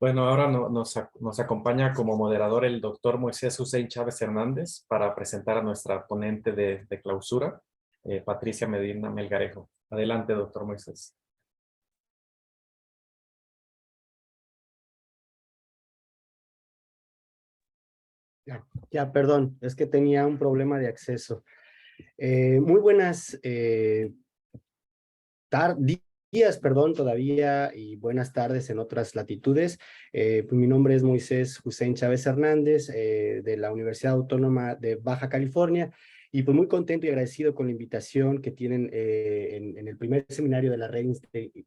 Bueno, ahora nos acompaña como moderador el doctor Moisés Hussein Chávez Hernández para presentar a nuestra ponente de clausura, Patricia Medina Melgarejo. Adelante, doctor Moisés. Perdón, es que tenía un problema de acceso. Muy buenas días, perdón, todavía, y buenas tardes en otras latitudes. Pues mi nombre es Moisés Hussein Chávez Hernández, de la Universidad Autónoma de Baja California, y pues muy contento y agradecido con la invitación que tienen en el primer seminario de la red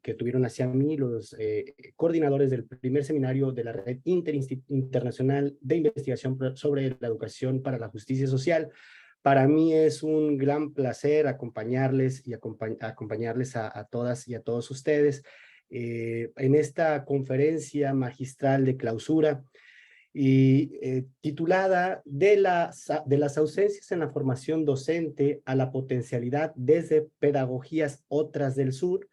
que tuvieron hacia mí los coordinadores del primer seminario de la red internacional de investigación sobre la educación para la justicia social. Para mí es un gran placer acompañarles y acompañarles a todas y a todos ustedes en esta conferencia magistral de clausura y titulada de las ausencias en la formación docente a la potencialidad desde pedagogías otras del sur,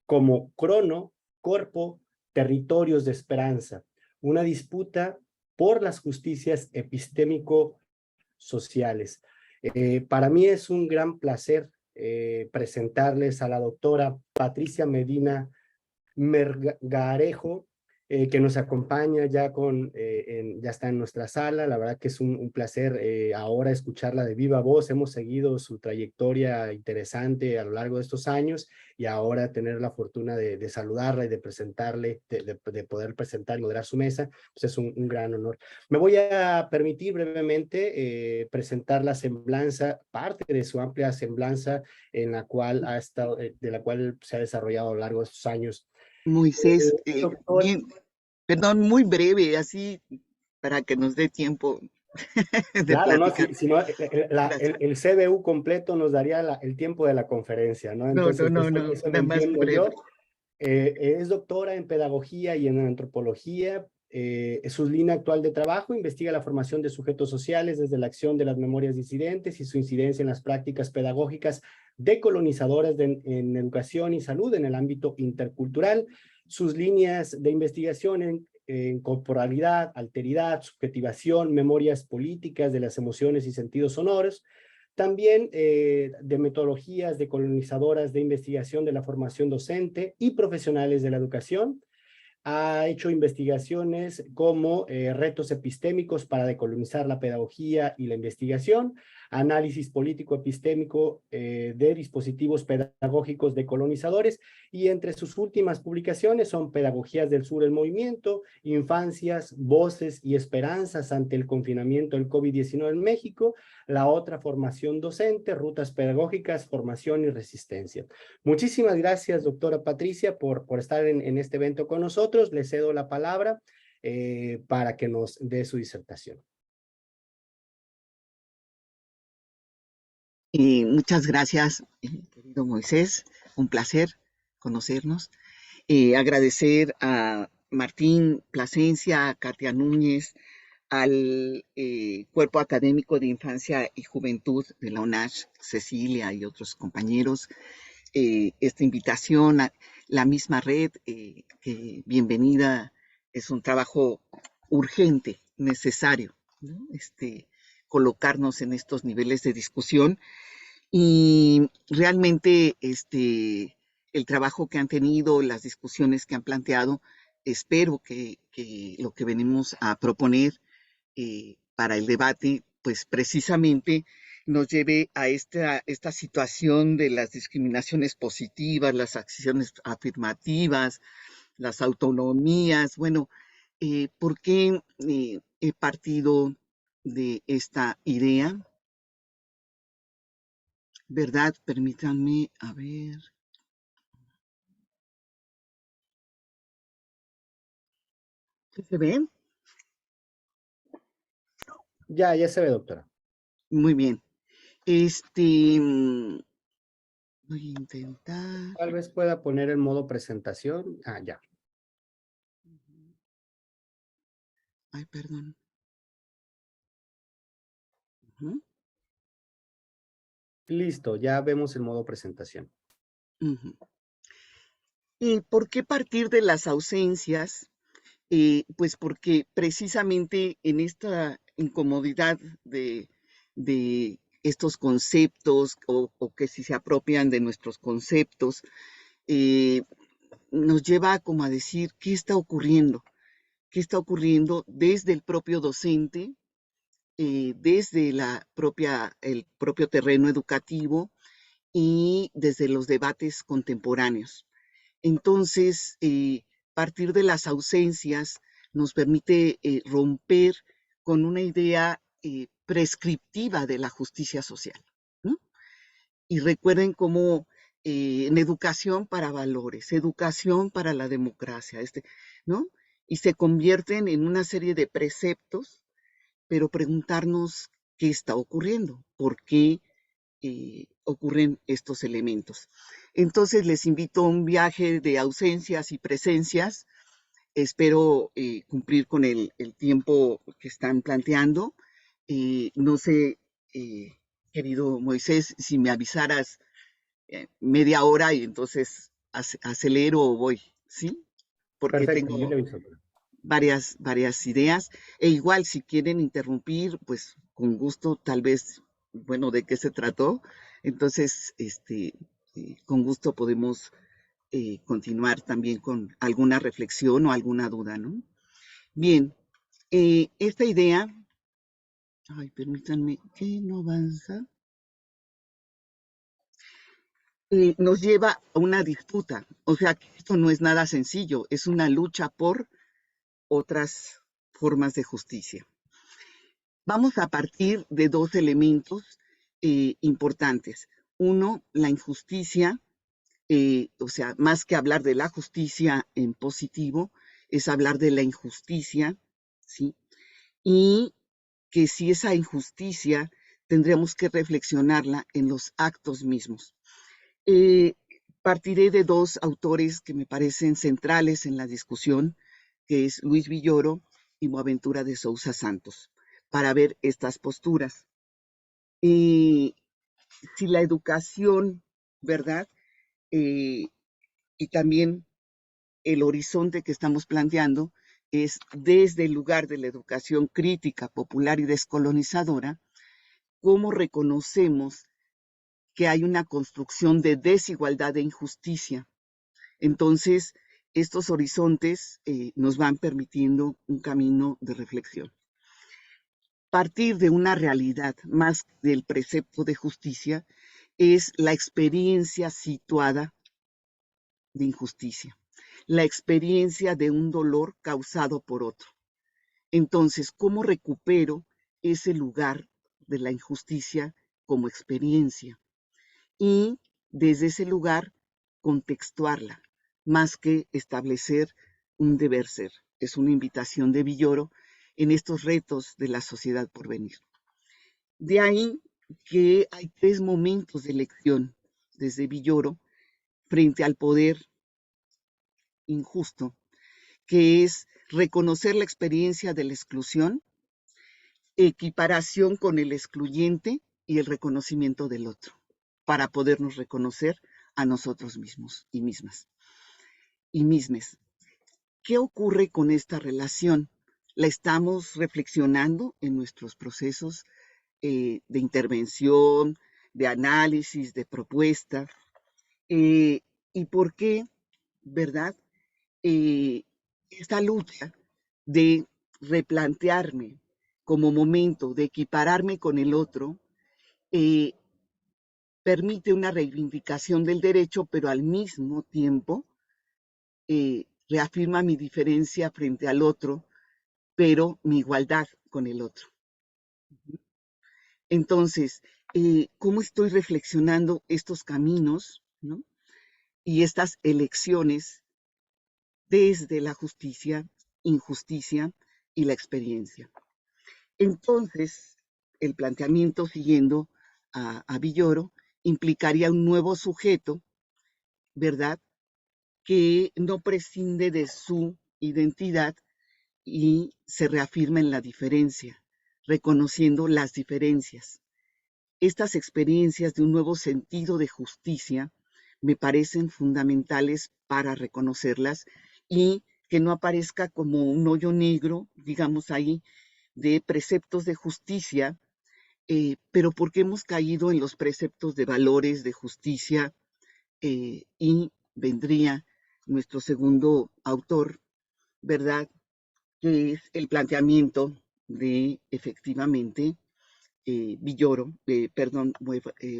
como Crono, Corpo, Territorios de Esperanza, una disputa por las justicias epistémico-sociales. Para mí es un gran placer presentarles a la doctora Patricia Medina Melgarejo, que nos acompaña ya está en nuestra sala. La verdad que es un placer ahora escucharla de viva voz. Hemos seguido su trayectoria interesante a lo largo de estos años y ahora tener la fortuna de saludarla y de presentarle, de poder presentar y moderar su mesa, pues es un gran honor. Me voy a permitir brevemente presentar la semblanza, parte de su amplia semblanza en la cual de la cual se ha desarrollado a lo largo de estos años. Moisés, Doctor, bien, perdón, muy breve, así para que nos dé tiempo de claro, ¿no? platicar. Si no, Gracias. el CBU completo nos daría el tiempo de la conferencia, ¿no? No, no, Entonces, no, no, eso lo nada más entiendo breve. yo. Es doctora en pedagogía y en antropología. Su línea actual de trabajo investiga la formación de sujetos sociales desde la acción de las memorias disidentes y su incidencia en las prácticas pedagógicas decolonizadoras en educación y salud en el ámbito intercultural. Sus líneas de investigación en corporalidad, alteridad, subjetivación, memorias políticas de las emociones y sentidos sonoros. También de metodologías decolonizadoras de investigación de la formación docente y profesionales de la educación. Ha hecho investigaciones como retos epistémicos para decolonizar la pedagogía y la investigación, análisis político-epistémico de dispositivos pedagógicos decolonizadores, y entre sus últimas publicaciones son Pedagogías del Sur en Movimiento, Infancias, Voces y Esperanzas ante el confinamiento del COVID-19 en México, La Otra Formación Docente, Rutas Pedagógicas, Formación y Resistencia. Muchísimas gracias, doctora Patricia, por estar en este evento con nosotros. Le cedo la palabra para que nos dé su disertación. Muchas gracias, querido Moisés, un placer conocernos. Agradecer a Martín Plasencia, a Katia Núñez, al Cuerpo Académico de Infancia y Juventud de la UNACH, Cecilia y otros compañeros, esta invitación a la misma red, que bienvenida, es un trabajo urgente, necesario, ¿no? Colocarnos en estos niveles de discusión y realmente el trabajo que han tenido, las discusiones que han planteado, espero que lo que venimos a proponer para el debate, pues precisamente nos lleve a esta situación de las discriminaciones positivas, las acciones afirmativas, las autonomías. Bueno, ¿por qué he partido de esta idea? ¿Verdad? Permítanme, a ver. ¿Sí se ven? Ya se ve, doctora. Muy bien. Voy a intentar. Tal vez pueda poner en modo presentación. Ya. Ay, perdón. Ujú, Listo, ya vemos el modo presentación. ujú. ¿Y por qué partir de las ausencias pues porque precisamente en esta incomodidad de estos conceptos o que si se apropian de nuestros conceptos, nos lleva como a decir qué está ocurriendo, desde el propio docente, desde el propio terreno educativo y desde los debates contemporáneos. Entonces, partir de las ausencias nos permite romper con una idea prescriptiva de la justicia social, ¿no? Y recuerden cómo en educación para valores, educación para la democracia, ¿no? Y se convierten en una serie de preceptos, pero preguntarnos qué está ocurriendo, por qué ocurren estos elementos. Entonces les invito a un viaje de ausencias y presencias. Espero cumplir con el tiempo que están planteando. No sé, querido Moisés, si me avisaras media hora y entonces acelero o voy, ¿sí? Porque Perfecto, yo le tengo aviso. varias ideas. E igual, si quieren interrumpir, pues con gusto, tal vez, bueno, ¿de qué se trató? Entonces, con gusto podemos continuar también con alguna reflexión o alguna duda, ¿no? Bien, esta idea, ay, permítanme, que no avanza, nos lleva a una disputa. O sea, que esto no es nada sencillo, es una lucha por otras formas de justicia. Vamos a partir de dos elementos importantes. Uno, la injusticia, o sea, más que hablar de la justicia en positivo, es hablar de la injusticia, ¿sí? Y que si esa injusticia tendríamos que reflexionarla en los actos mismos. Partiré de dos autores que me parecen centrales en la discusión, que es Luis Villoro y Boaventura de Sousa Santos, para ver estas posturas. Si la educación, ¿verdad? Y también el horizonte que estamos planteando es desde el lugar de la educación crítica, popular y descolonizadora, cómo reconocemos que hay una construcción de desigualdad e injusticia. Entonces, estos horizontes nos van permitiendo un camino de reflexión. Partir de una realidad más del precepto de justicia es la experiencia situada de injusticia, la experiencia de un dolor causado por otro. Entonces, ¿cómo recupero ese lugar de la injusticia como experiencia? Y desde ese lugar contextuarla, más que establecer un deber ser. Es una invitación de Villoro en estos retos de la sociedad por venir. De ahí que hay tres momentos de elección desde Villoro frente al poder injusto, que es reconocer la experiencia de la exclusión, equiparación con el excluyente y el reconocimiento del otro, para podernos reconocer a nosotros mismos y mismas y mismes. ¿Qué ocurre con esta relación? ¿La estamos reflexionando en nuestros procesos de intervención, de análisis, de propuesta? ¿Y por qué, verdad? Esta lucha de replantearme como momento de equipararme con el otro eh, permite una reivindicación del derecho, pero al mismo tiempo reafirma mi diferencia frente al otro, pero mi igualdad con el otro. Entonces, ¿cómo estoy reflexionando estos caminos, ¿no? Y estas elecciones desde la justicia, injusticia y la experiencia? Entonces, el planteamiento siguiendo a Villoro implicaría un nuevo sujeto, ¿verdad? Que no prescinde de su identidad y se reafirma en la diferencia, reconociendo las diferencias. Estas experiencias de un nuevo sentido de justicia me parecen fundamentales para reconocerlas y que no aparezca como un hoyo negro, digamos ahí, de preceptos de justicia, pero porque hemos caído en los preceptos de valores de justicia, y vendría nuestro segundo autor, ¿verdad? Que es el planteamiento de, efectivamente,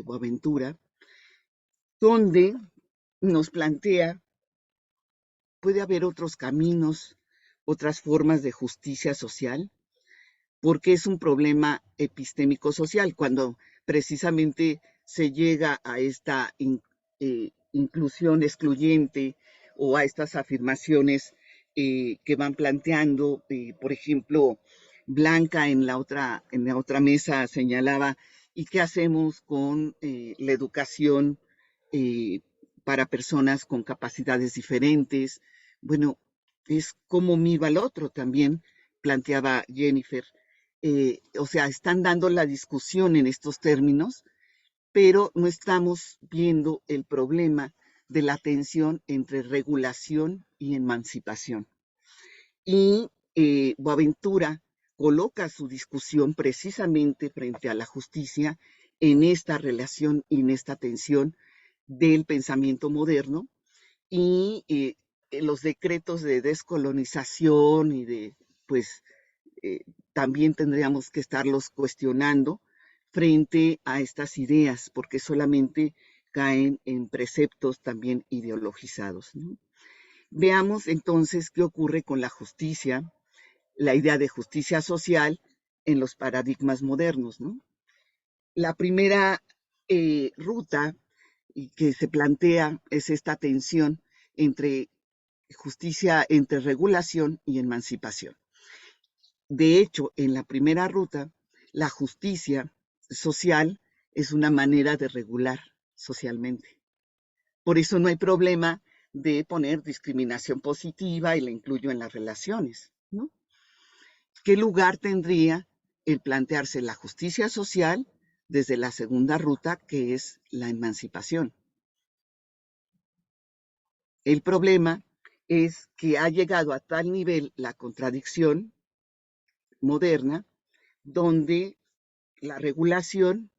Boaventura, donde nos plantea, puede haber otros caminos, otras formas de justicia social, porque es un problema epistémico social, cuando precisamente se llega a esta inclusión excluyente o a estas afirmaciones que van planteando, por ejemplo, Blanca en la otra mesa señalaba, ¿y qué hacemos con la educación eh, para personas con capacidades diferentes? Bueno, es como miro al otro también, planteaba Jennifer. O sea, están dando la discusión en estos términos, pero no estamos viendo el problema de la tensión entre regulación y emancipación. Y Boaventura coloca su discusión precisamente frente a la justicia en esta relación y en esta tensión del pensamiento moderno y los decretos de descolonización y de, pues, también tendríamos que estarlos cuestionando frente a estas ideas, porque solamente caen en preceptos también ideologizados, ¿no? Veamos entonces qué ocurre con la justicia, la idea de justicia social en los paradigmas modernos, ¿no? La primera ruta que se plantea es esta tensión entre justicia, entre regulación y emancipación. De hecho, en la primera ruta, la justicia social es una manera de regular socialmente. Por eso no hay problema de poner discriminación positiva y la incluyo en las relaciones, ¿no? ¿Qué lugar tendría el plantearse la justicia social desde la segunda ruta, que es la emancipación? El problema es que ha llegado a tal nivel la contradicción moderna, donde la regulación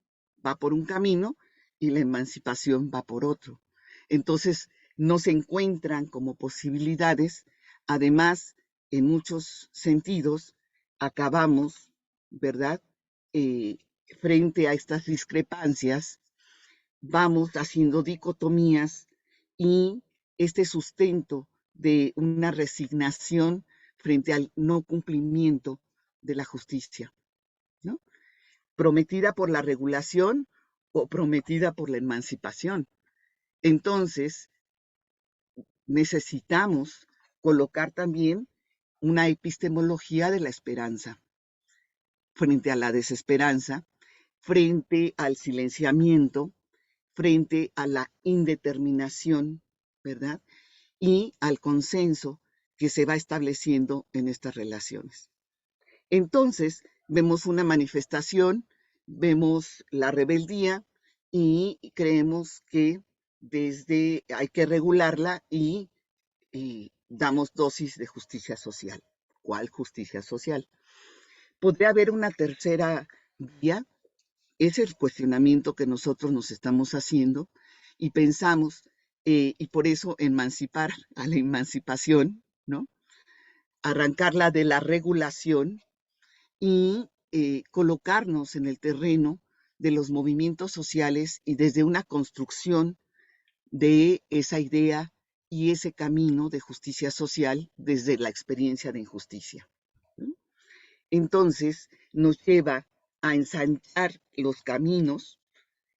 va por un camino y la emancipación va por otro. Entonces, no se encuentran como posibilidades. Además, en muchos sentidos, acabamos, ¿verdad? Frente a estas discrepancias, vamos haciendo dicotomías y este sustento de una resignación frente al no cumplimiento de la justicia, ¿no? Prometida por la regulación o prometida por la emancipación. Entonces, necesitamos colocar también una epistemología de la esperanza frente a la desesperanza, frente al silenciamiento, frente a la indeterminación, ¿verdad? Y al consenso que se va estableciendo en estas relaciones. Entonces, vemos una manifestación, vemos la rebeldía y creemos que hay que regularla y damos dosis de justicia social. ¿Cuál justicia social? ¿Podría haber una tercera vía? Es el cuestionamiento que nosotros nos estamos haciendo y pensamos, y por eso emancipar a la emancipación, ¿no? Arrancarla de la regulación y colocarnos en el terreno de los movimientos sociales y desde una construcción de esa idea y ese camino de justicia social desde la experiencia de injusticia, ¿no? Entonces nos lleva a ensanchar los caminos,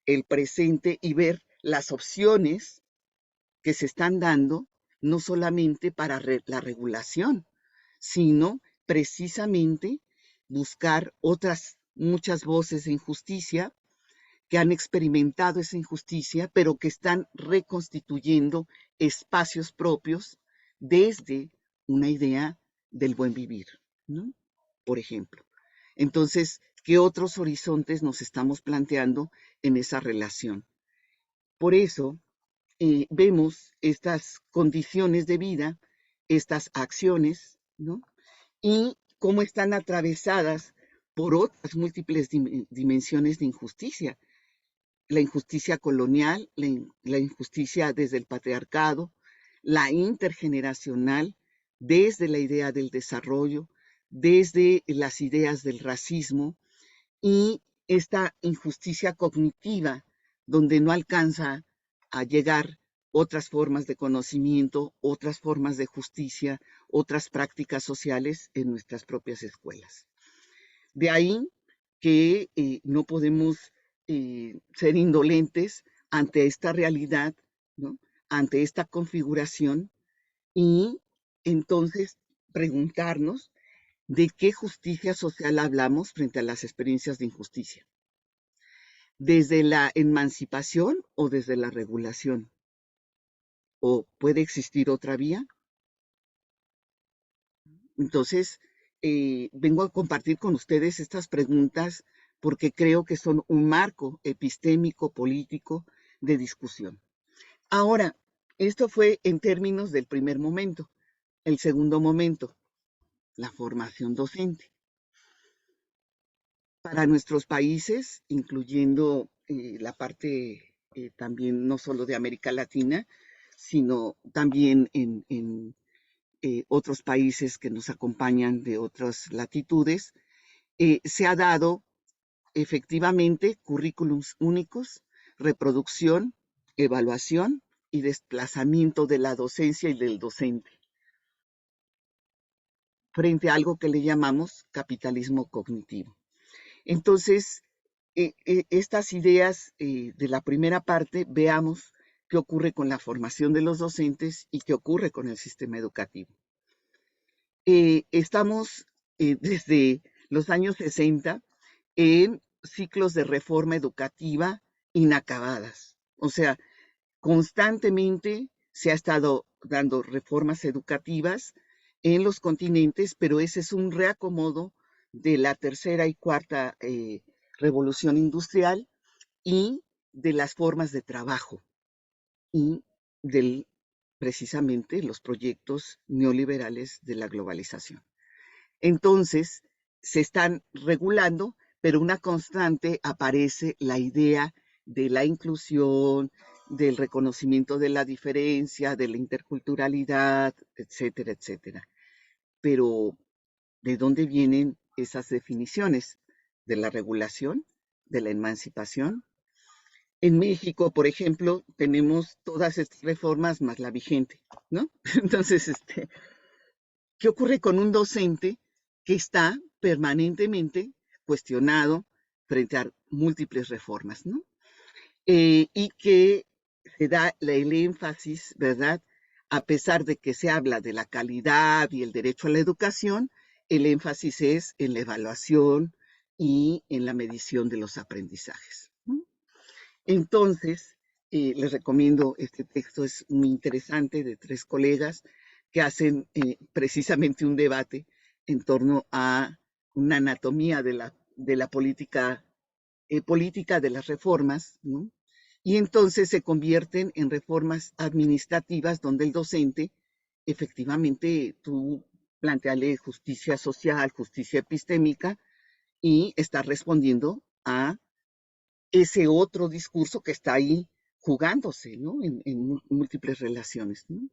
el presente y ver las opciones que se están dando, no solamente para la regulación, sino precisamente buscar otras muchas voces de injusticia que han experimentado esa injusticia, pero que están reconstituyendo espacios propios desde una idea del buen vivir, ¿no? Por ejemplo. Entonces, ¿qué otros horizontes nos estamos planteando en esa relación? Por eso, vemos estas condiciones de vida estas acciones, ¿no? Y cómo están atravesadas por otras múltiples dimensiones de injusticia. La injusticia colonial, la injusticia desde el patriarcado, la intergeneracional, desde la idea del desarrollo, desde las ideas del racismo, y esta injusticia cognitiva, donde no alcanza a llegar otras formas de conocimiento, otras formas de justicia, otras prácticas sociales en nuestras propias escuelas. De ahí que no podemos ser indolentes ante esta realidad, ¿no? Ante esta configuración, y entonces preguntarnos de qué justicia social hablamos frente a las experiencias de injusticia. ¿Desde la emancipación o desde la regulación? ¿O puede existir otra vía? Entonces, vengo a compartir con ustedes estas preguntas porque creo que son un marco epistémico, político de discusión. Ahora, esto fue en términos del primer momento. El segundo momento, la formación docente. Para nuestros países, incluyendo la parte también no solo de América Latina, sino también en otros países que nos acompañan de otras latitudes, se ha dado efectivamente currículums únicos, reproducción, evaluación y desplazamiento de la docencia y del docente frente a algo que le llamamos capitalismo cognitivo. Entonces, estas ideas de la primera parte, veamos qué ocurre con la formación de los docentes y qué ocurre con el sistema educativo. Estamos desde los años 60 en ciclos de reforma educativa inacabadas. O sea, constantemente se ha estado dando reformas educativas en los continentes, pero ese es un reacomodo de la tercera y cuarta revolución industrial y de las formas de trabajo y del precisamente los proyectos neoliberales de la globalización. Entonces, se están regulando, pero una constante aparece la idea de la inclusión, del reconocimiento de la diferencia, de la interculturalidad, etcétera, etcétera. Pero, ¿de dónde vienen esas definiciones? ¿De la regulación? ¿De la emancipación? En México, por ejemplo, tenemos todas estas reformas más la vigente, ¿no? Entonces, ¿qué ocurre con un docente que está permanentemente cuestionado frente a múltiples reformas, ¿no? Y que se da el énfasis, ¿verdad? A pesar de que se habla de la calidad y el derecho a la educación, el énfasis es en la evaluación y en la medición de los aprendizajes, ¿no? Entonces, les recomiendo este texto, es muy interesante, de 3 colegas que hacen precisamente un debate en torno a una anatomía de la política de las reformas, ¿no? Y entonces se convierten en reformas administrativas donde el docente, efectivamente, tú planteale justicia social, justicia epistémica, y está respondiendo a ese otro discurso que está ahí jugándose, ¿no? En múltiples relaciones, ¿no?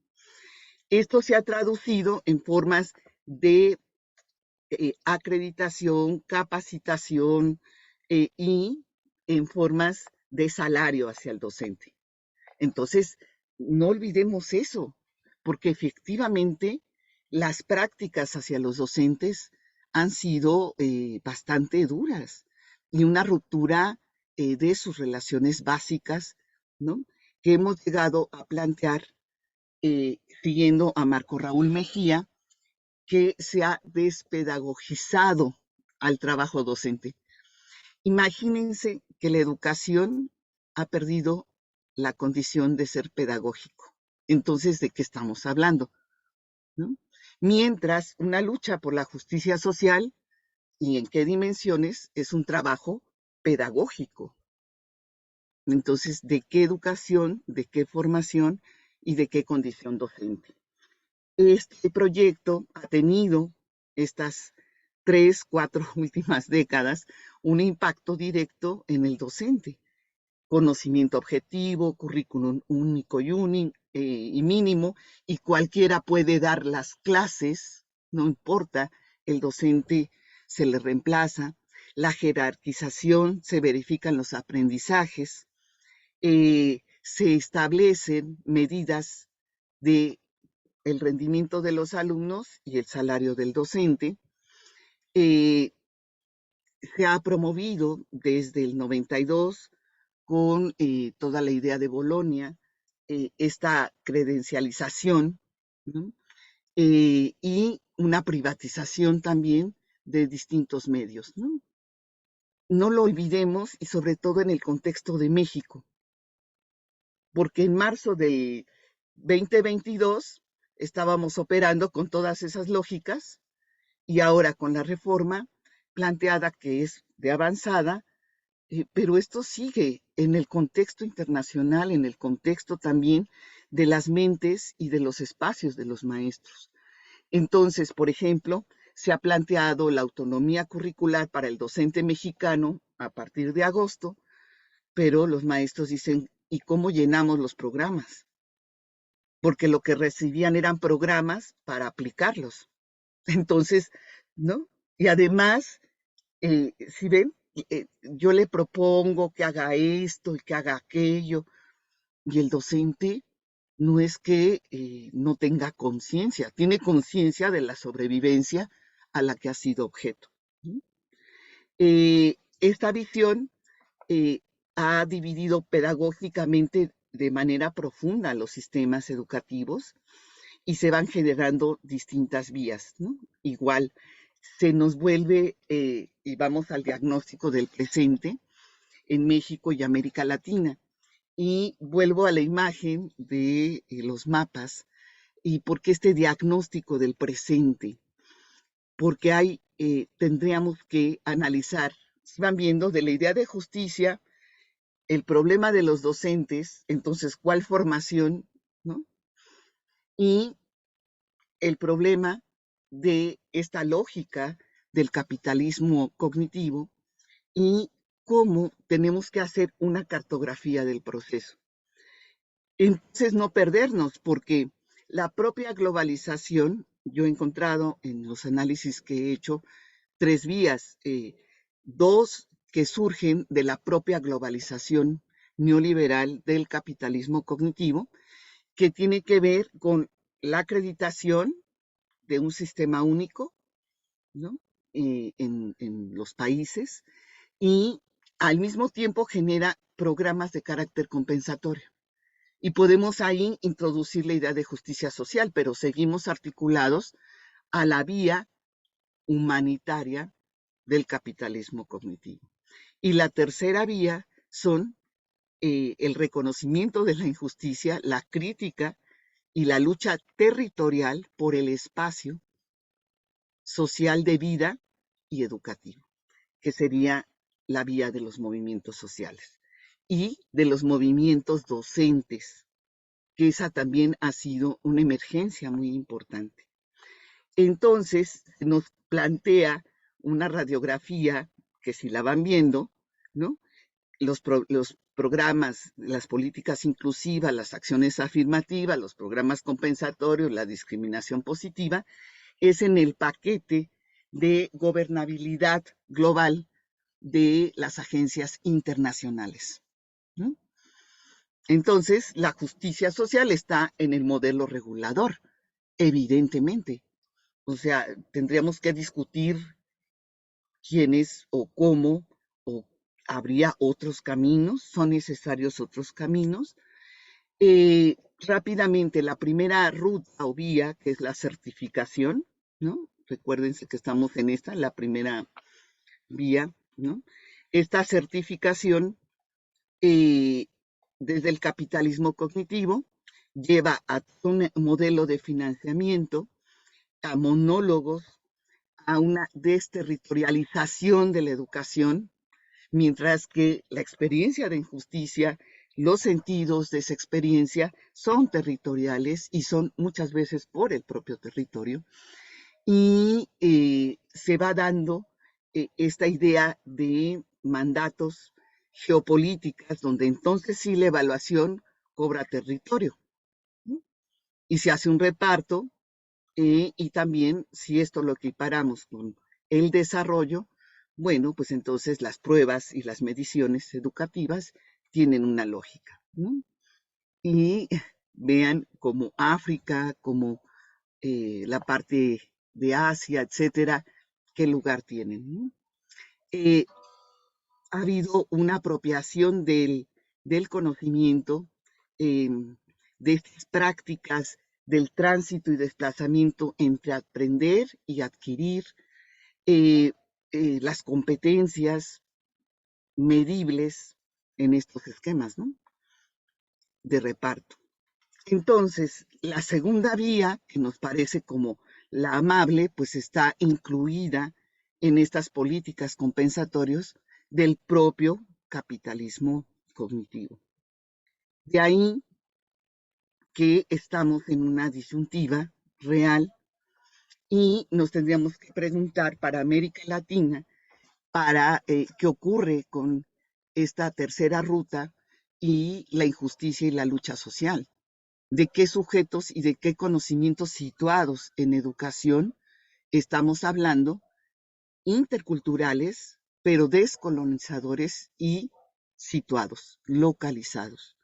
Esto se ha traducido en formas de acreditación, capacitación y en formas de salario hacia el docente. Entonces, no olvidemos eso, porque efectivamente las prácticas hacia los docentes han sido bastante duras y una ruptura de sus relaciones básicas, ¿no? Que hemos llegado a plantear siguiendo a Marco Raúl Mejía, que se ha despedagogizado al trabajo docente. Imagínense que la educación ha perdido la condición de ser pedagógico. Entonces, ¿de qué estamos hablando? ¿No? Mientras una lucha por la justicia social, ¿y en qué dimensiones? Es un trabajo pedagógico. Entonces, ¿de qué educación, de qué formación y de qué condición docente? Este proyecto ha tenido estas 3, 4 últimas décadas un impacto directo en el docente. Conocimiento objetivo, currículum único y mínimo, y cualquiera puede dar las clases, no importa, el docente se le reemplaza. La jerarquización, se verifican los aprendizajes, se establecen medidas de el rendimiento de los alumnos y el salario del docente. Se ha promovido desde el 92 con toda la idea de Bolonia, esta credencialización, ¿no? Y una privatización también de distintos medios, ¿no? No lo olvidemos, y sobre todo en el contexto de México, porque en marzo del 2022 estábamos operando con todas esas lógicas, y ahora con la reforma planteada, que es de avanzada, pero esto sigue en el contexto internacional, en el contexto también de las mentes y de los espacios de los maestros. Entonces, por ejemplo, se ha planteado la autonomía curricular para el docente mexicano a partir de agosto, pero los maestros dicen, ¿y cómo llenamos los programas? Porque lo que recibían eran programas para aplicarlos. Entonces, ¿no? Y además, si ven, yo le propongo que haga esto y que haga aquello, y el docente no es que no tenga conciencia, tiene conciencia de la sobrevivencia a la que ha sido objeto. Esta visión ha dividido pedagógicamente de manera profunda los sistemas educativos y se van generando distintas vías, ¿no? Igual, se nos vuelve, y vamos al diagnóstico del presente en México y América Latina. Y vuelvo a la imagen de los mapas. ¿Y por qué este diagnóstico del presente? Porque tendríamos que analizar, si van viendo, de la idea de justicia, el problema de los docentes, entonces, ¿cuál formación? ¿No? Y el problema de esta lógica del capitalismo cognitivo y cómo tenemos que hacer una cartografía del proceso. Entonces, no perdernos, porque la propia globalización, yo he encontrado en los análisis que he hecho 3 vías, 2 que surgen de la propia globalización neoliberal del capitalismo cognitivo, que tiene que ver con la acreditación de un sistema único, ¿no? En los países, y al mismo tiempo genera programas de carácter compensatorio. Y podemos ahí introducir la idea de justicia social, pero seguimos articulados a la vía humanitaria del capitalismo cognitivo. Y la tercera vía son el reconocimiento de la injusticia, la crítica y la lucha territorial por el espacio social de vida y educativo, que sería la vía de los movimientos sociales y de los movimientos docentes, que esa también ha sido una emergencia muy importante. Entonces, nos plantea una radiografía que, si la van viendo, ¿no? Los programas, las políticas inclusivas, las acciones afirmativas, los programas compensatorios, la discriminación positiva, es en el paquete de gobernabilidad global de las agencias internacionales, ¿no? Entonces, la justicia social está en el modelo regulador, evidentemente. O sea, tendríamos que discutir quiénes o cómo, o habría otros caminos, son necesarios otros caminos. Rápidamente, la primera ruta o vía, que es la certificación, ¿no? Recuérdense que estamos en la primera vía, ¿no? Esta certificación, desde el capitalismo cognitivo, lleva a un modelo de financiamiento, a monólogos, a una desterritorialización de la educación, mientras que la experiencia de injusticia los sentidos de esa experiencia son territoriales y son muchas veces por el propio territorio. Y se va dando esta idea de mandatos geopolíticas, donde entonces sí la evaluación cobra territorio, ¿no? Y se hace un reparto, y también si esto lo equiparamos con el desarrollo, bueno, pues entonces las pruebas y las mediciones educativas tienen una lógica, ¿no? Y vean como África, como la parte de Asia, etcétera, qué lugar tienen, ¿no? Ha habido una apropiación del conocimiento, eh, de estas prácticas del tránsito y desplazamiento entre aprender y adquirir, eh, las competencias medibles en estos esquemas, ¿no?, de reparto. Entonces, la segunda vía, que nos parece como la amable, pues está incluida en estas políticas compensatorias del propio capitalismo cognitivo. De ahí que estamos en una disyuntiva real y nos tendríamos que preguntar para América Latina, para qué ocurre con esta tercera ruta y la injusticia y la lucha social. De qué sujetos y de qué conocimientos situados en educación estamos hablando, interculturales, pero descolonizadores y situados, localizados,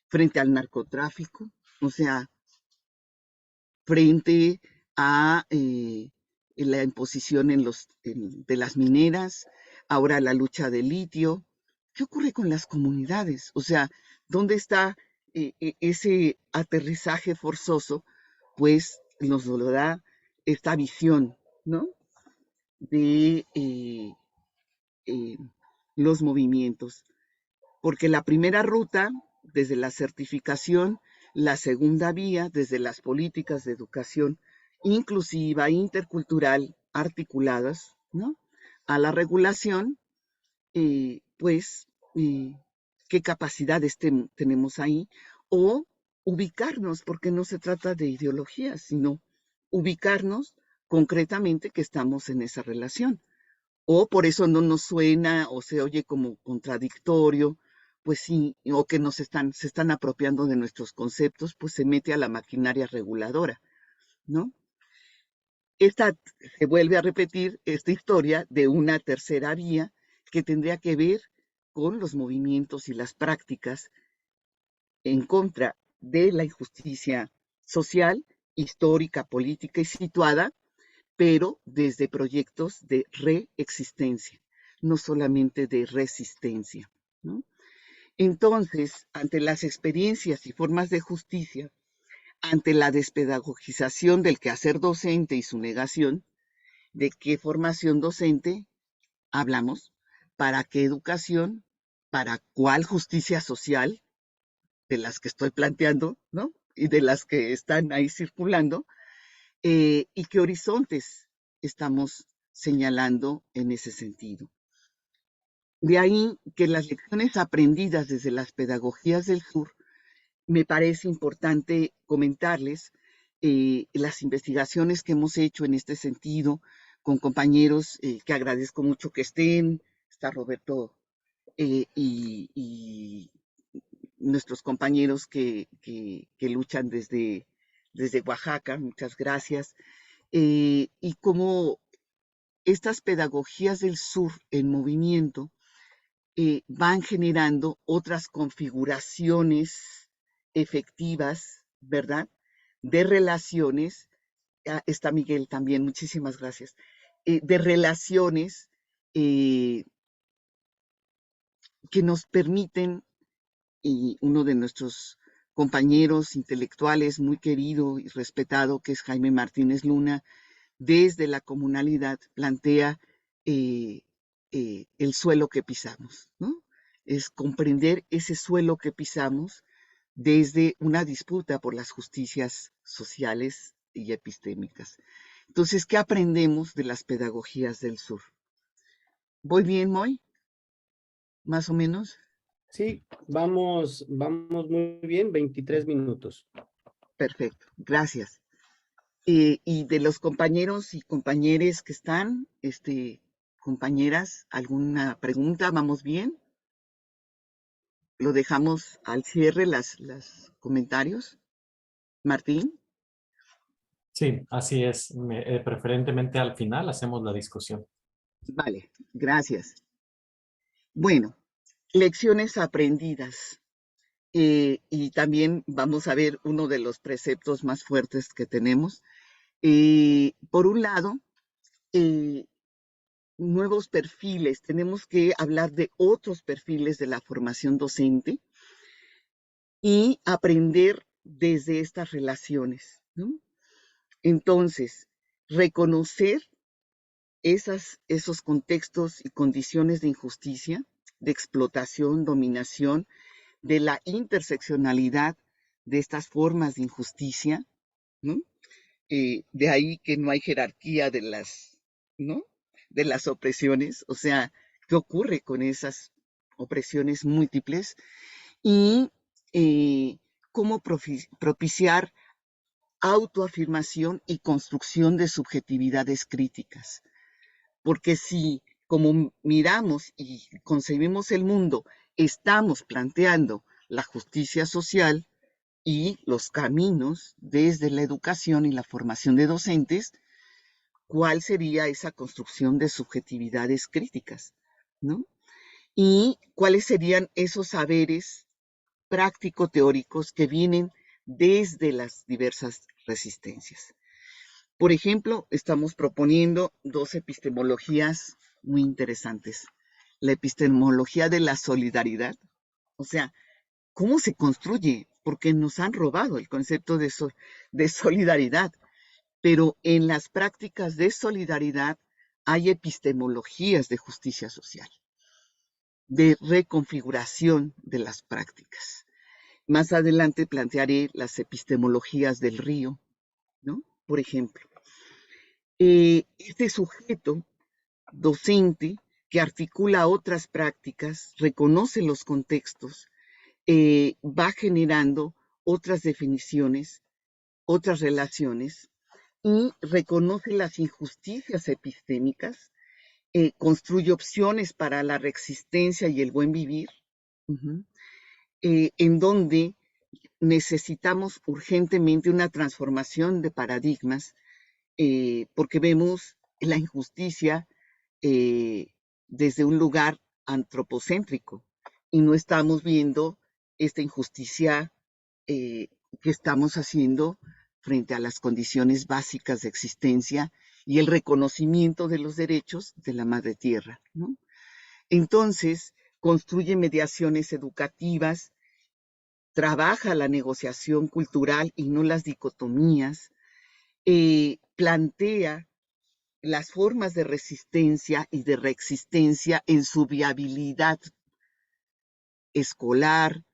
frente al narcotráfico, o sea, frente a la imposición de las mineras, ahora la lucha del litio. ¿Qué ocurre con las comunidades? O sea, ¿dónde está ese aterrizaje forzoso? Pues nos lo da esta visión, ¿no?, de eh, los movimientos. Porque la primera ruta, desde la certificación, la segunda vía, desde las políticas de educación inclusiva, intercultural, articuladas, ¿no?, a la regulación, pues, qué capacidades tenemos ahí, o ubicarnos, porque no se trata de ideologías, sino ubicarnos concretamente que estamos en esa relación. O por eso no nos suena o se oye como contradictorio, pues sí, o que se están apropiando de nuestros conceptos, pues se mete a la maquinaria reguladora, ¿no? Se vuelve a repetir esta historia de una tercera vía que tendría que ver con los movimientos y las prácticas en contra de la injusticia social, histórica, política y situada, pero desde proyectos de reexistencia, no solamente de resistencia, ¿no? Entonces, ante las experiencias y formas de justicia, ante la despedagogización del quehacer docente y su negación, ¿de qué formación docente hablamos? ¿Para qué educación? ¿Para cuál justicia social? De las que estoy planteando, ¿no?, y de las que están ahí circulando, y qué horizontes estamos señalando en ese sentido. De ahí que las lecciones aprendidas desde las pedagogías del sur, me parece importante comentarles las investigaciones que hemos hecho en este sentido con compañeros que agradezco mucho que estén. Está Roberto y nuestros compañeros que luchan desde Oaxaca, muchas gracias. Y cómo estas pedagogías del sur en movimiento van generando otras configuraciones efectivas, ¿verdad?, de relaciones. Está Miguel también, muchísimas gracias. De relaciones que nos permiten, y uno de nuestros compañeros intelectuales muy querido y respetado, que es Jaime Martínez Luna, desde la comunalidad plantea el suelo que pisamos, ¿no? Es comprender ese suelo que pisamos desde una disputa por las justicias sociales y epistémicas. Entonces, ¿qué aprendemos de las pedagogías del sur? ¿Voy bien, Moy? ¿Más o menos? Sí, vamos muy bien, 23 minutos. Perfecto, gracias. Y de los compañeros y compañeras que están, compañeras, ¿alguna pregunta? ¿Vamos bien? Lo dejamos al cierre, las comentarios. Martín, Sí, así es. Preferentemente al final hacemos la discusión. vale, gracias. Bueno, lecciones aprendidas. Y también vamos a ver uno de los preceptos más fuertes que tenemos. Por un lado, eh, nuevos perfiles. Tenemos que hablar de otros perfiles de la formación docente y aprender desde estas relaciones, ¿no? Entonces, reconocer esos contextos y condiciones de injusticia, de explotación, dominación, de la interseccionalidad de estas formas de injusticia, ¿no? De ahí que no hay jerarquía de ¿no? De las opresiones, o sea, ¿qué ocurre con esas opresiones múltiples? Y cómo propiciar autoafirmación y construcción de subjetividades críticas. Porque si, como miramos y concebimos el mundo, estamos planteando la justicia social y los caminos desde la educación y la formación de docentes, ¿cuál sería esa construcción de subjetividades críticas? ¿No? Y cuáles serían esos saberes práctico-teóricos que vienen desde las diversas resistencias. Por ejemplo, estamos proponiendo dos epistemologías muy interesantes. La epistemología de la solidaridad, o sea, ¿cómo se construye? Porque nos han robado el concepto de solidaridad, pero en las prácticas de solidaridad hay epistemologías de justicia social, de reconfiguración de las prácticas. Más adelante plantearé las epistemologías del río, ¿no? Por ejemplo, este sujeto docente que articula otras prácticas, reconoce los contextos, va generando otras definiciones, otras relaciones y reconoce las injusticias epistémicas, construye opciones para la reexistencia y el buen vivir, en donde necesitamos urgentemente una transformación de paradigmas, porque vemos la injusticia desde un lugar antropocéntrico y no estamos viendo esta injusticia que estamos haciendo frente a las condiciones básicas de existencia y el reconocimiento de los derechos de la madre tierra, ¿no? Entonces, construye mediaciones educativas, trabaja la negociación cultural y no las dicotomías, plantea las formas de resistencia y de reexistencia en su viabilidad escolar,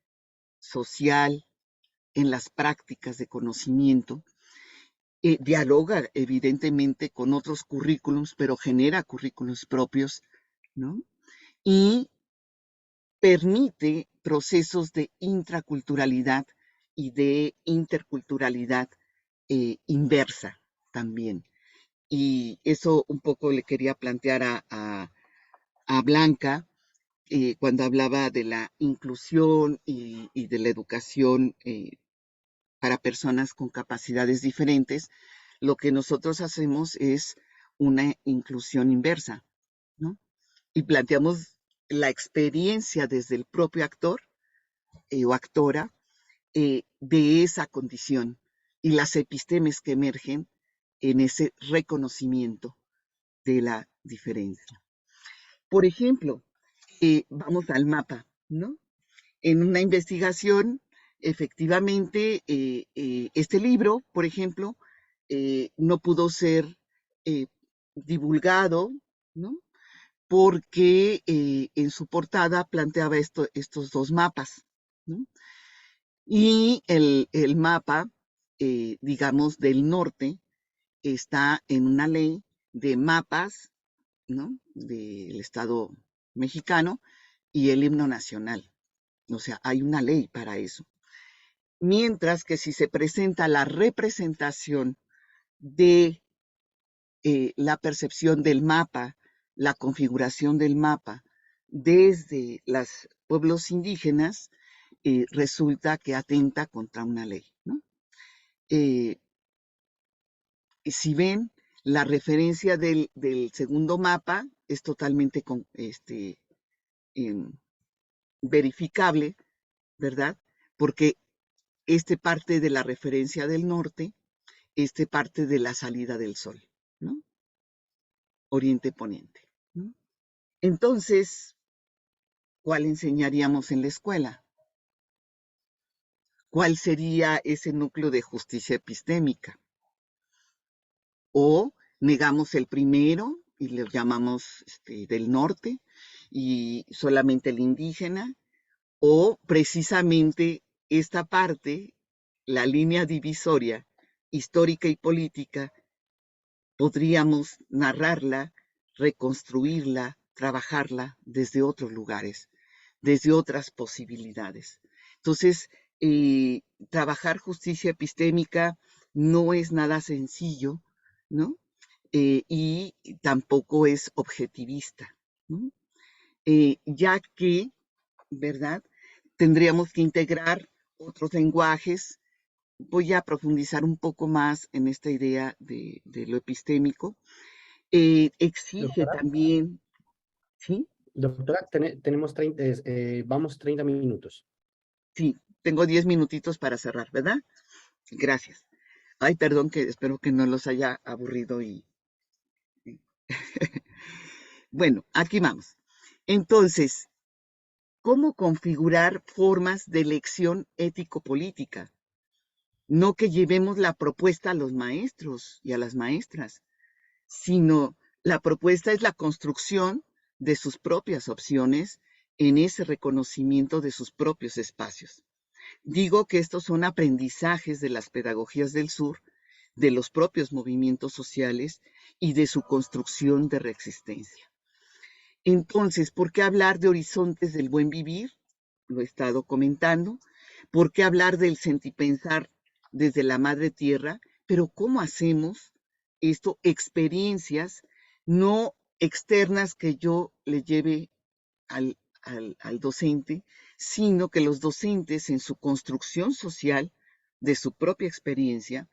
social, en las prácticas de conocimiento. Dialoga evidentemente con otros currículums, pero genera currículums propios, ¿no? Y permite procesos de intraculturalidad y de interculturalidad inversa también. Y eso un poco le quería plantear a Blanca cuando hablaba de la inclusión y de la educación para personas con capacidades diferentes. Lo que nosotros hacemos es una inclusión inversa, ¿no? Y planteamos la experiencia desde el propio actor o actora de esa condición y las epistemes que emergen en ese reconocimiento de la diferencia. Por ejemplo, vamos al mapa, ¿no? En una investigación, efectivamente, este libro, por ejemplo, no pudo ser eh, divulgado, ¿no? Porque en su portada planteaba estos dos mapas, ¿no? Y el mapa, digamos, del norte está en una ley de mapas, ¿no? Del Estado mexicano y el himno nacional. O sea, hay una ley para eso. Mientras que si se presenta la representación de la percepción del mapa, la configuración del mapa desde los pueblos indígenas, resulta que atenta contra una ley, ¿no? Si ven, la referencia del segundo mapa es totalmente verificable, ¿verdad? Porque este parte de la referencia del norte, este parte de la salida del sol, ¿no? Oriente-poniente, ¿no? Entonces, ¿cuál enseñaríamos en la escuela? ¿Cuál sería ese núcleo de justicia epistémica? O negamos el primero y le llamamos del norte y solamente el indígena, o precisamente esta parte, la línea divisoria histórica y política, podríamos narrarla, reconstruirla, trabajarla desde otros lugares, desde otras posibilidades. Entonces, trabajar justicia epistémica no es nada sencillo, ¿no? Y tampoco es objetivista, ¿no? Ya que, ¿verdad? Tendríamos que integrar otros lenguajes. Voy a profundizar un poco más en esta idea de lo epistémico. Exige Doctora, también, ¿sí? doctora, tenemos 30, vamos 30 minutos. Sí, tengo 10 minutitos para cerrar, ¿verdad? Gracias. Ay, perdón, que espero que no los haya aburrido y bueno, aquí vamos. Entonces, ¿cómo configurar formas de elección ético-política? No que llevemos la propuesta a los maestros y a las maestras, sino la propuesta es la construcción de sus propias opciones en ese reconocimiento de sus propios espacios. Digo que estos son aprendizajes de las pedagogías del sur, de los propios movimientos sociales y de su construcción de reexistencia. Entonces, ¿por qué hablar de horizontes del buen vivir? Lo he estado comentando. ¿Por qué hablar del sentipensar desde la madre tierra? Pero ¿cómo hacemos esto? Experiencias no externas que yo le lleve al docente, sino que los docentes en su construcción social de su propia experiencia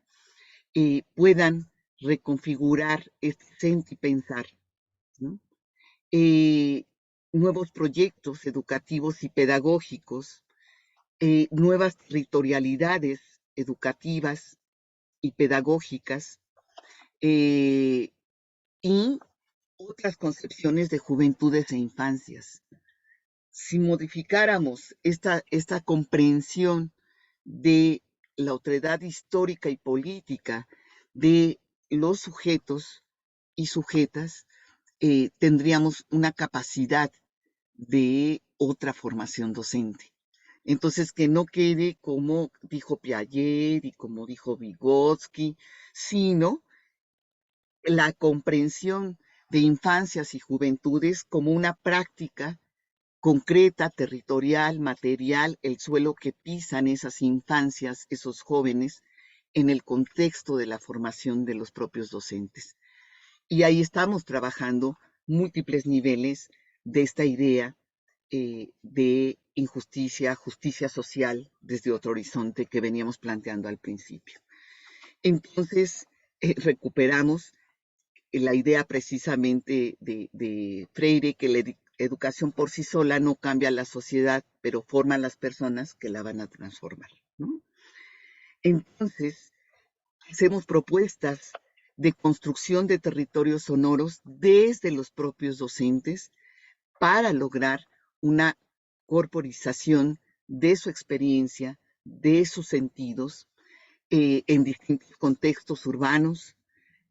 puedan reconfigurar este sentipensar, ¿no? Nuevos proyectos educativos y pedagógicos, nuevas territorialidades educativas y pedagógicas, y otras concepciones de juventudes e infancias. Si modificáramos esta comprensión de la otredad histórica y política de los sujetos y sujetas, tendríamos una capacidad de otra formación docente. Entonces, que no quede como dijo Piaget y como dijo Vygotsky, sino la comprensión de infancias y juventudes como una práctica concreta, territorial, material, el suelo que pisan esas infancias, esos jóvenes, en el contexto de la formación de los propios docentes. Y ahí estamos trabajando múltiples niveles de esta idea de injusticia, justicia social desde otro horizonte que veníamos planteando al principio. Entonces, recuperamos la idea precisamente de Freire, que la educación por sí sola no cambia la sociedad, pero forma a las personas que la van a transformar, ¿no? Entonces, hacemos propuestas de construcción de territorios sonoros desde los propios docentes para lograr una corporización de su experiencia, de sus sentidos, en distintos contextos urbanos.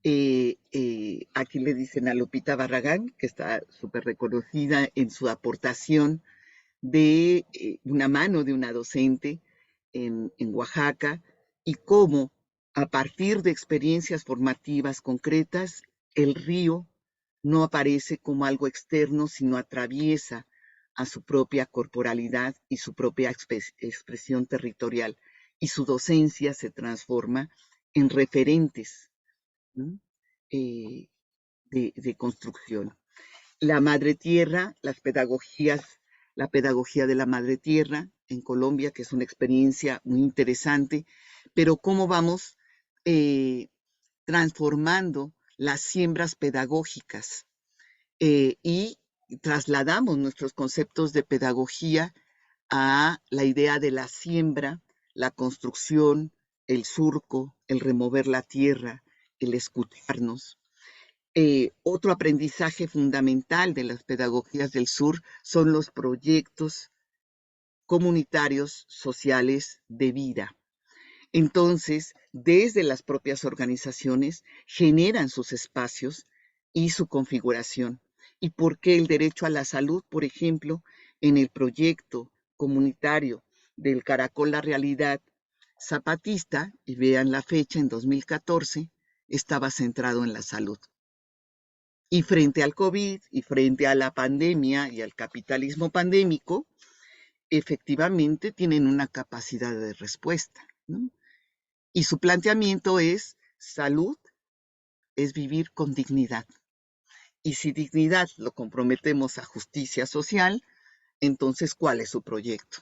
Aquí le dicen a Lupita Barragán, que está súper reconocida en su aportación de una mano de una docente en Oaxaca, y cómo a partir de experiencias formativas concretas, el río no aparece como algo externo, sino atraviesa a su propia corporalidad y su propia expresión territorial, y su docencia se transforma en referentes, ¿no? De construcción. La madre tierra, la pedagogía de la madre tierra en Colombia, que es una experiencia muy interesante, pero cómo vamos transformando las siembras pedagógicas y trasladamos nuestros conceptos de pedagogía a la idea de la siembra, la construcción, el surco, el remover la tierra, el escucharnos. Otro aprendizaje fundamental de las pedagogías del sur son los proyectos comunitarios sociales de vida. Entonces, desde las propias organizaciones generan sus espacios y su configuración. ¿Y por qué el derecho a la salud, por ejemplo, en el proyecto comunitario del Caracol La Realidad zapatista, y vean la fecha, en 2014, estaba centrado en la salud? Y frente al COVID y frente a la pandemia y al capitalismo pandémico, efectivamente tienen una capacidad de respuesta, ¿no? Y su planteamiento es: salud es vivir con dignidad. Y si dignidad lo comprometemos a justicia social, entonces, ¿cuál es su proyecto?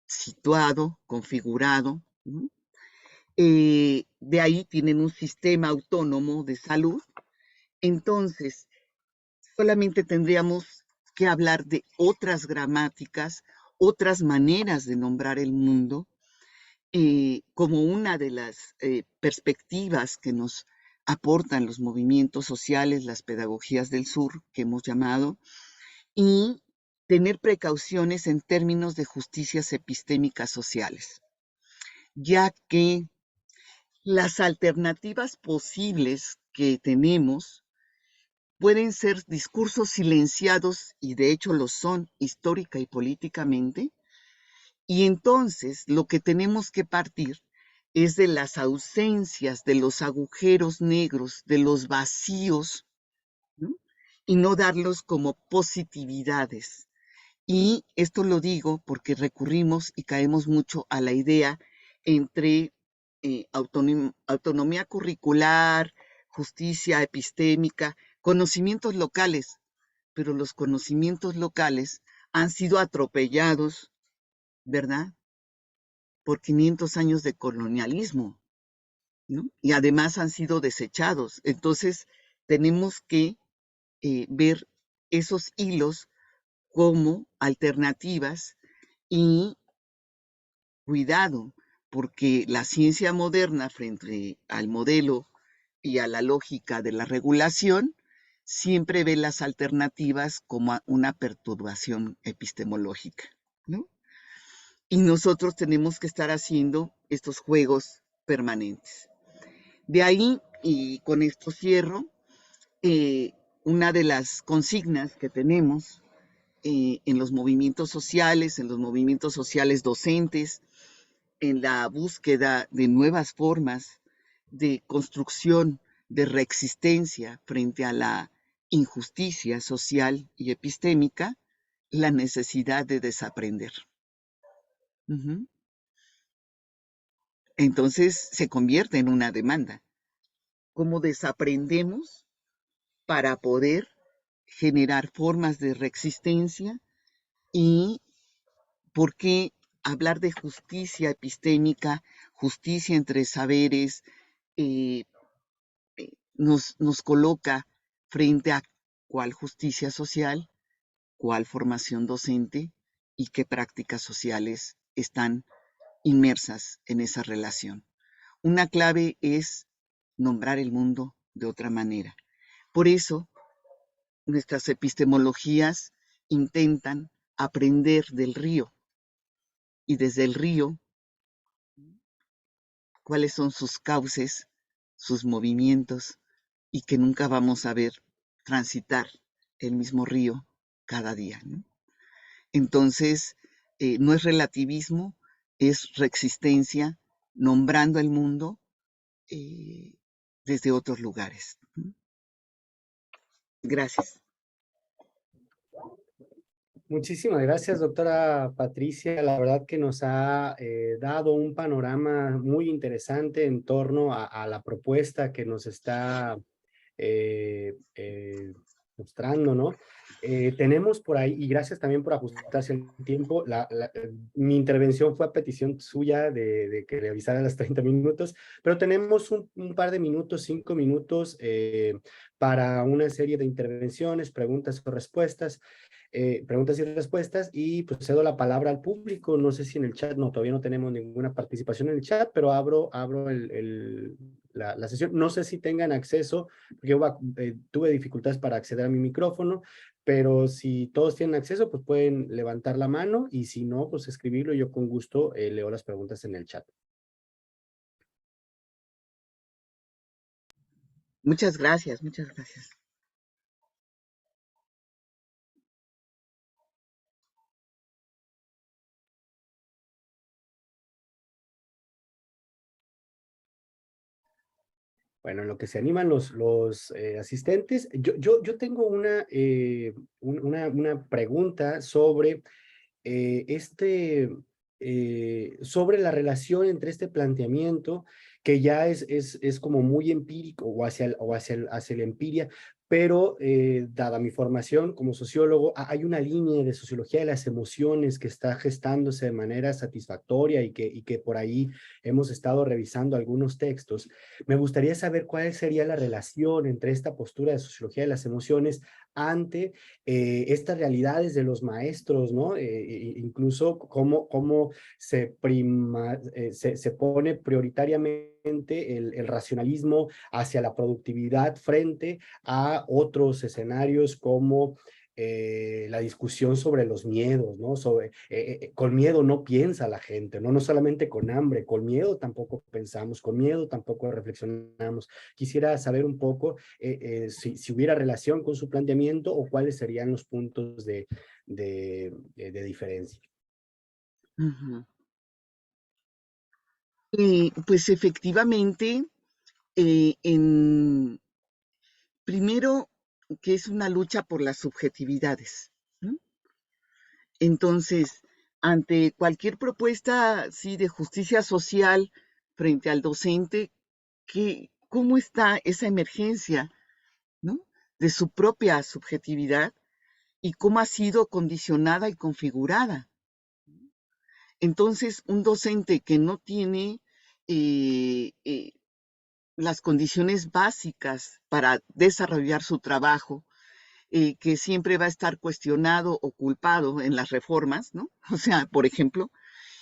Situado, configurado, ¿no? De ahí tienen un sistema autónomo de salud. Entonces, solamente tendríamos que hablar de otras gramáticas, otras maneras de nombrar el mundo, como una de las perspectivas que nos aportan los movimientos sociales, las pedagogías del sur, que hemos llamado, y tener precauciones en términos de justicias epistémicas sociales, ya que las alternativas posibles que tenemos pueden ser discursos silenciados, y de hecho lo son histórica y políticamente, y entonces lo que tenemos que partir es de las ausencias, de los agujeros negros, de los vacíos, ¿no? Y no darlos como positividades. Y esto lo digo porque recurrimos y caemos mucho a la idea entre autonomía curricular, justicia epistémica, conocimientos locales, pero los conocimientos locales han sido atropellados, ¿verdad?, por 500 años de colonialismo, ¿no? Y además han sido desechados. Entonces, tenemos que ver esos hilos como alternativas y cuidado, porque la ciencia moderna frente al modelo y a la lógica de la regulación siempre ve las alternativas como una perturbación epistemológica, ¿no? Y nosotros tenemos que estar haciendo estos juegos permanentes. De ahí, y con esto cierro, una de las consignas que tenemos en los movimientos sociales docentes, en la búsqueda de nuevas formas de construcción, de reexistencia frente a la injusticia social y epistémica, la necesidad de desaprender. Uh-huh. Entonces se convierte en una demanda. ¿Cómo desaprendemos para poder generar formas de reexistencia? ¿Y por qué hablar de justicia epistémica, justicia entre saberes, nos coloca frente a cuál justicia social, cuál formación docente y qué prácticas sociales están inmersas en esa relación? Una clave es nombrar el mundo de otra manera. Por eso, nuestras epistemologías intentan aprender del río, y desde el río, cuáles son sus cauces, sus movimientos, y que nunca vamos a ver transitar el mismo río cada día, ¿no? Entonces, no es relativismo, es reexistencia, nombrando el mundo desde otros lugares. Gracias. Muchísimas gracias, doctora Patricia. La verdad que nos ha dado un panorama muy interesante en torno a la propuesta que nos está eh, eh, mostrando, ¿no? Tenemos por ahí, y gracias también por ajustarse el tiempo, mi intervención fue a petición suya de que revisara las 30 minutos, pero tenemos un par de minutos, 5 minutos, para una serie de intervenciones, preguntas o respuestas. Preguntas y respuestas y pues cedo la palabra al público. No sé si en el chat, no, todavía no tenemos ninguna participación en el chat, pero abro la sesión. No sé si tengan acceso, porque yo tuve dificultades para acceder a mi micrófono, pero si todos tienen acceso, pues pueden levantar la mano y si no, pues escribirlo y yo con gusto leo las preguntas en el chat. Muchas gracias, muchas gracias. Bueno, en lo que se animan los asistentes, yo tengo una pregunta sobre sobre la relación entre este planteamiento que ya es como muy empírico o hacia la empiria, pero dada mi formación como sociólogo, hay una línea de sociología de las emociones que está gestándose de manera satisfactoria y que por ahí hemos estado revisando algunos textos. Me gustaría saber cuál sería la relación entre esta postura de sociología de las emociones ante estas realidades de los maestros, ¿no? Incluso cómo se pone prioritariamente el racionalismo hacia la productividad frente a otros escenarios como la discusión sobre los miedos, ¿no? Con miedo no piensa la gente, ¿no? No solamente con hambre, con miedo tampoco pensamos, con miedo tampoco reflexionamos. Quisiera saber un poco si hubiera relación con su planteamiento o cuáles serían los puntos de diferencia. Ujú. Pues efectivamente, primero que es una lucha por las subjetividades, ¿no? Entonces, ante cualquier propuesta, sí, de justicia social frente al docente, ¿cómo está esa emergencia, ¿no? De su propia subjetividad y cómo ha sido condicionada y configurada? Entonces, un docente que no tiene las condiciones básicas para desarrollar su trabajo, que siempre va a estar cuestionado o culpado en las reformas, ¿no? O sea, por ejemplo,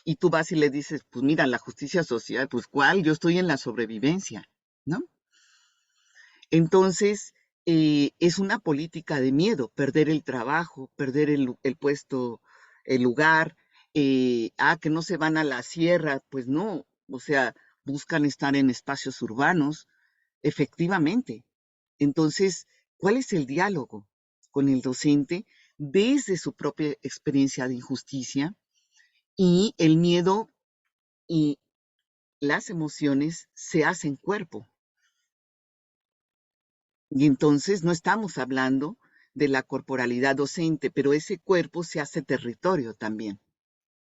y tú vas y le dices, pues mira, la justicia social, pues ¿cuál? Yo estoy en la sobrevivencia, ¿no? Entonces, es una política de miedo, perder el trabajo, perder el puesto, el lugar, que no se van a la sierra, pues no, o sea, buscan estar en espacios urbanos, efectivamente. Entonces, ¿cuál es el diálogo con el docente desde su propia experiencia de injusticia? Y el miedo y las emociones se hacen cuerpo. Y entonces no estamos hablando de la corporalidad docente, pero ese cuerpo se hace territorio también,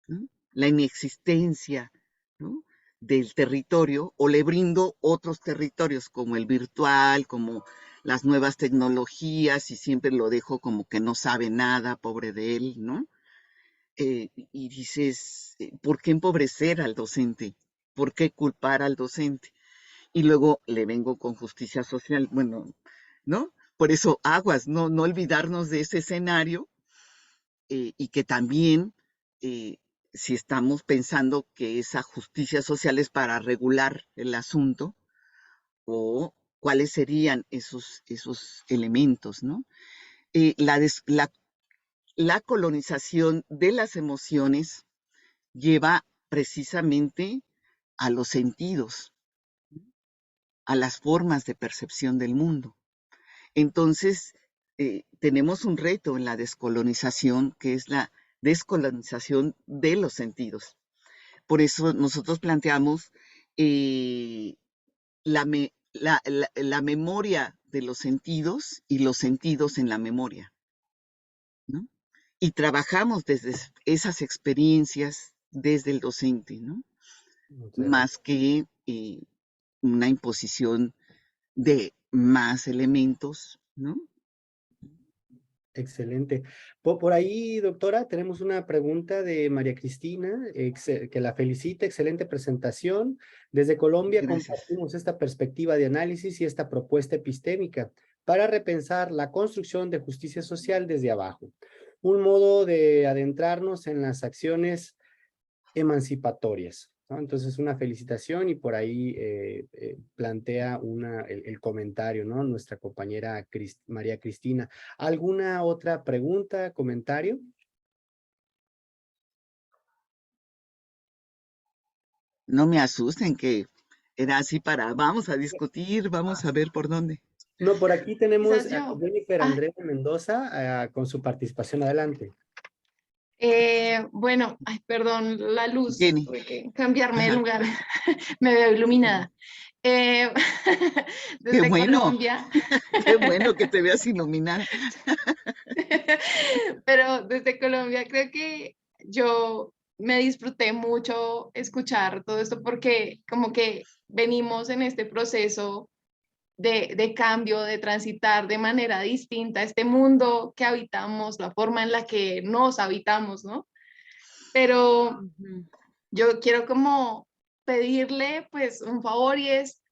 ¿no? La inexistencia, ¿no? Del territorio, o le brindo otros territorios como el virtual, como las nuevas tecnologías, y siempre lo dejo como que no sabe nada, pobre de él, ¿no? Y dices, ¿por qué empobrecer al docente? ¿Por qué culpar al docente? Y luego le vengo con justicia social, bueno, ¿no? Por eso aguas, no olvidarnos de ese escenario, y que también, eh, si estamos pensando que esa justicia social es para regular el asunto, o cuáles serían esos elementos, ¿no? La colonización de las emociones lleva precisamente a los sentidos, a las formas de percepción del mundo. Entonces, tenemos un reto en la descolonización, que es la descolonización de los sentidos. Por eso nosotros planteamos la memoria de los sentidos y los sentidos en la memoria, ¿no? y trabajamos desde esas experiencias desde el docente, ¿no? Excelente. Más que una imposición de más elementos, ¿no? Excelente. Por ahí, doctora, tenemos una pregunta de María Cristina, que la felicita, excelente presentación. Desde Colombia Gracias. compartimos esta perspectiva de análisis y esta propuesta epistémica para repensar la construcción de justicia social desde abajo. Un modo de adentrarnos en las acciones emancipatorias, ¿no? Entonces, una felicitación y por ahí plantea el comentario, ¿no? Nuestra compañera María Cristina. ¿Alguna otra pregunta, comentario? No me asusten que era así para, vamos a discutir, vamos a ver por dónde. No, por aquí tenemos Quizás a yo. Jennifer Ah, Andrea Mendoza con su participación. Adelante. bueno, ay, perdón, la luz, Jenny, tuve que cambiarme de ajá, lugar, me veo iluminada. Eh, qué desde bueno, Colombia, qué bueno que te veas iluminada. pero desde Colombia creo que yo me disfruté mucho escuchar todo esto porque como que venimos en este proceso de cambio, de transitar de manera distinta este mundo que habitamos, la forma en la que nos habitamos, ¿no? Pero Ujú. yo quiero como pedirle pues un favor y es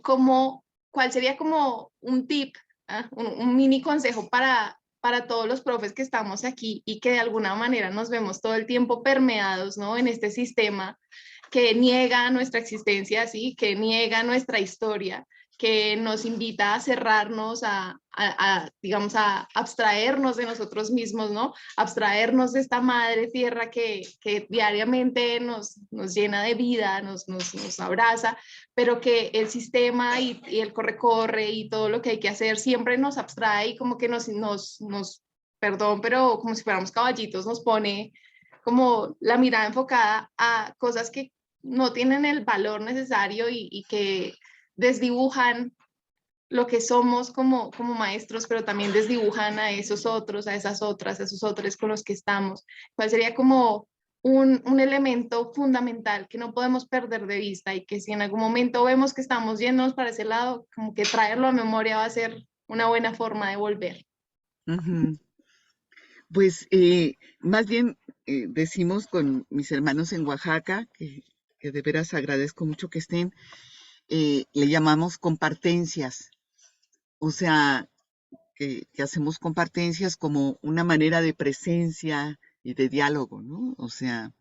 como, ¿cuál sería como un tip, un mini consejo para todos los profes que estamos aquí y que de alguna manera nos vemos todo el tiempo permeados, ¿no? En este sistema que niega nuestra existencia, ¿sí? Que niega nuestra historia, que nos invita a cerrarnos, digamos, a abstraernos de nosotros mismos, ¿no? Abstraernos de esta madre tierra que diariamente nos llena de vida, nos abraza, pero que el sistema y el corre-corre y todo lo que hay que hacer siempre nos abstrae y como que perdón, pero como si fuéramos caballitos, nos pone como la mirada enfocada a cosas que no tienen el valor necesario y que desdibujan lo que somos como maestros, pero también desdibujan a esos otros, a esas otras, a esos otros con los que estamos. ¿Cuál sería como un elemento fundamental que no podemos perder de vista y que si en algún momento vemos que estamos yéndonos para ese lado, como que traerlo a memoria va a ser una buena forma de volver? Ujú. Pues más bien decimos con mis hermanos en Oaxaca, que de veras agradezco mucho que estén, le llamamos compartencias, o sea, que hacemos compartencias como una manera de presencia y de diálogo, ¿no? O sea,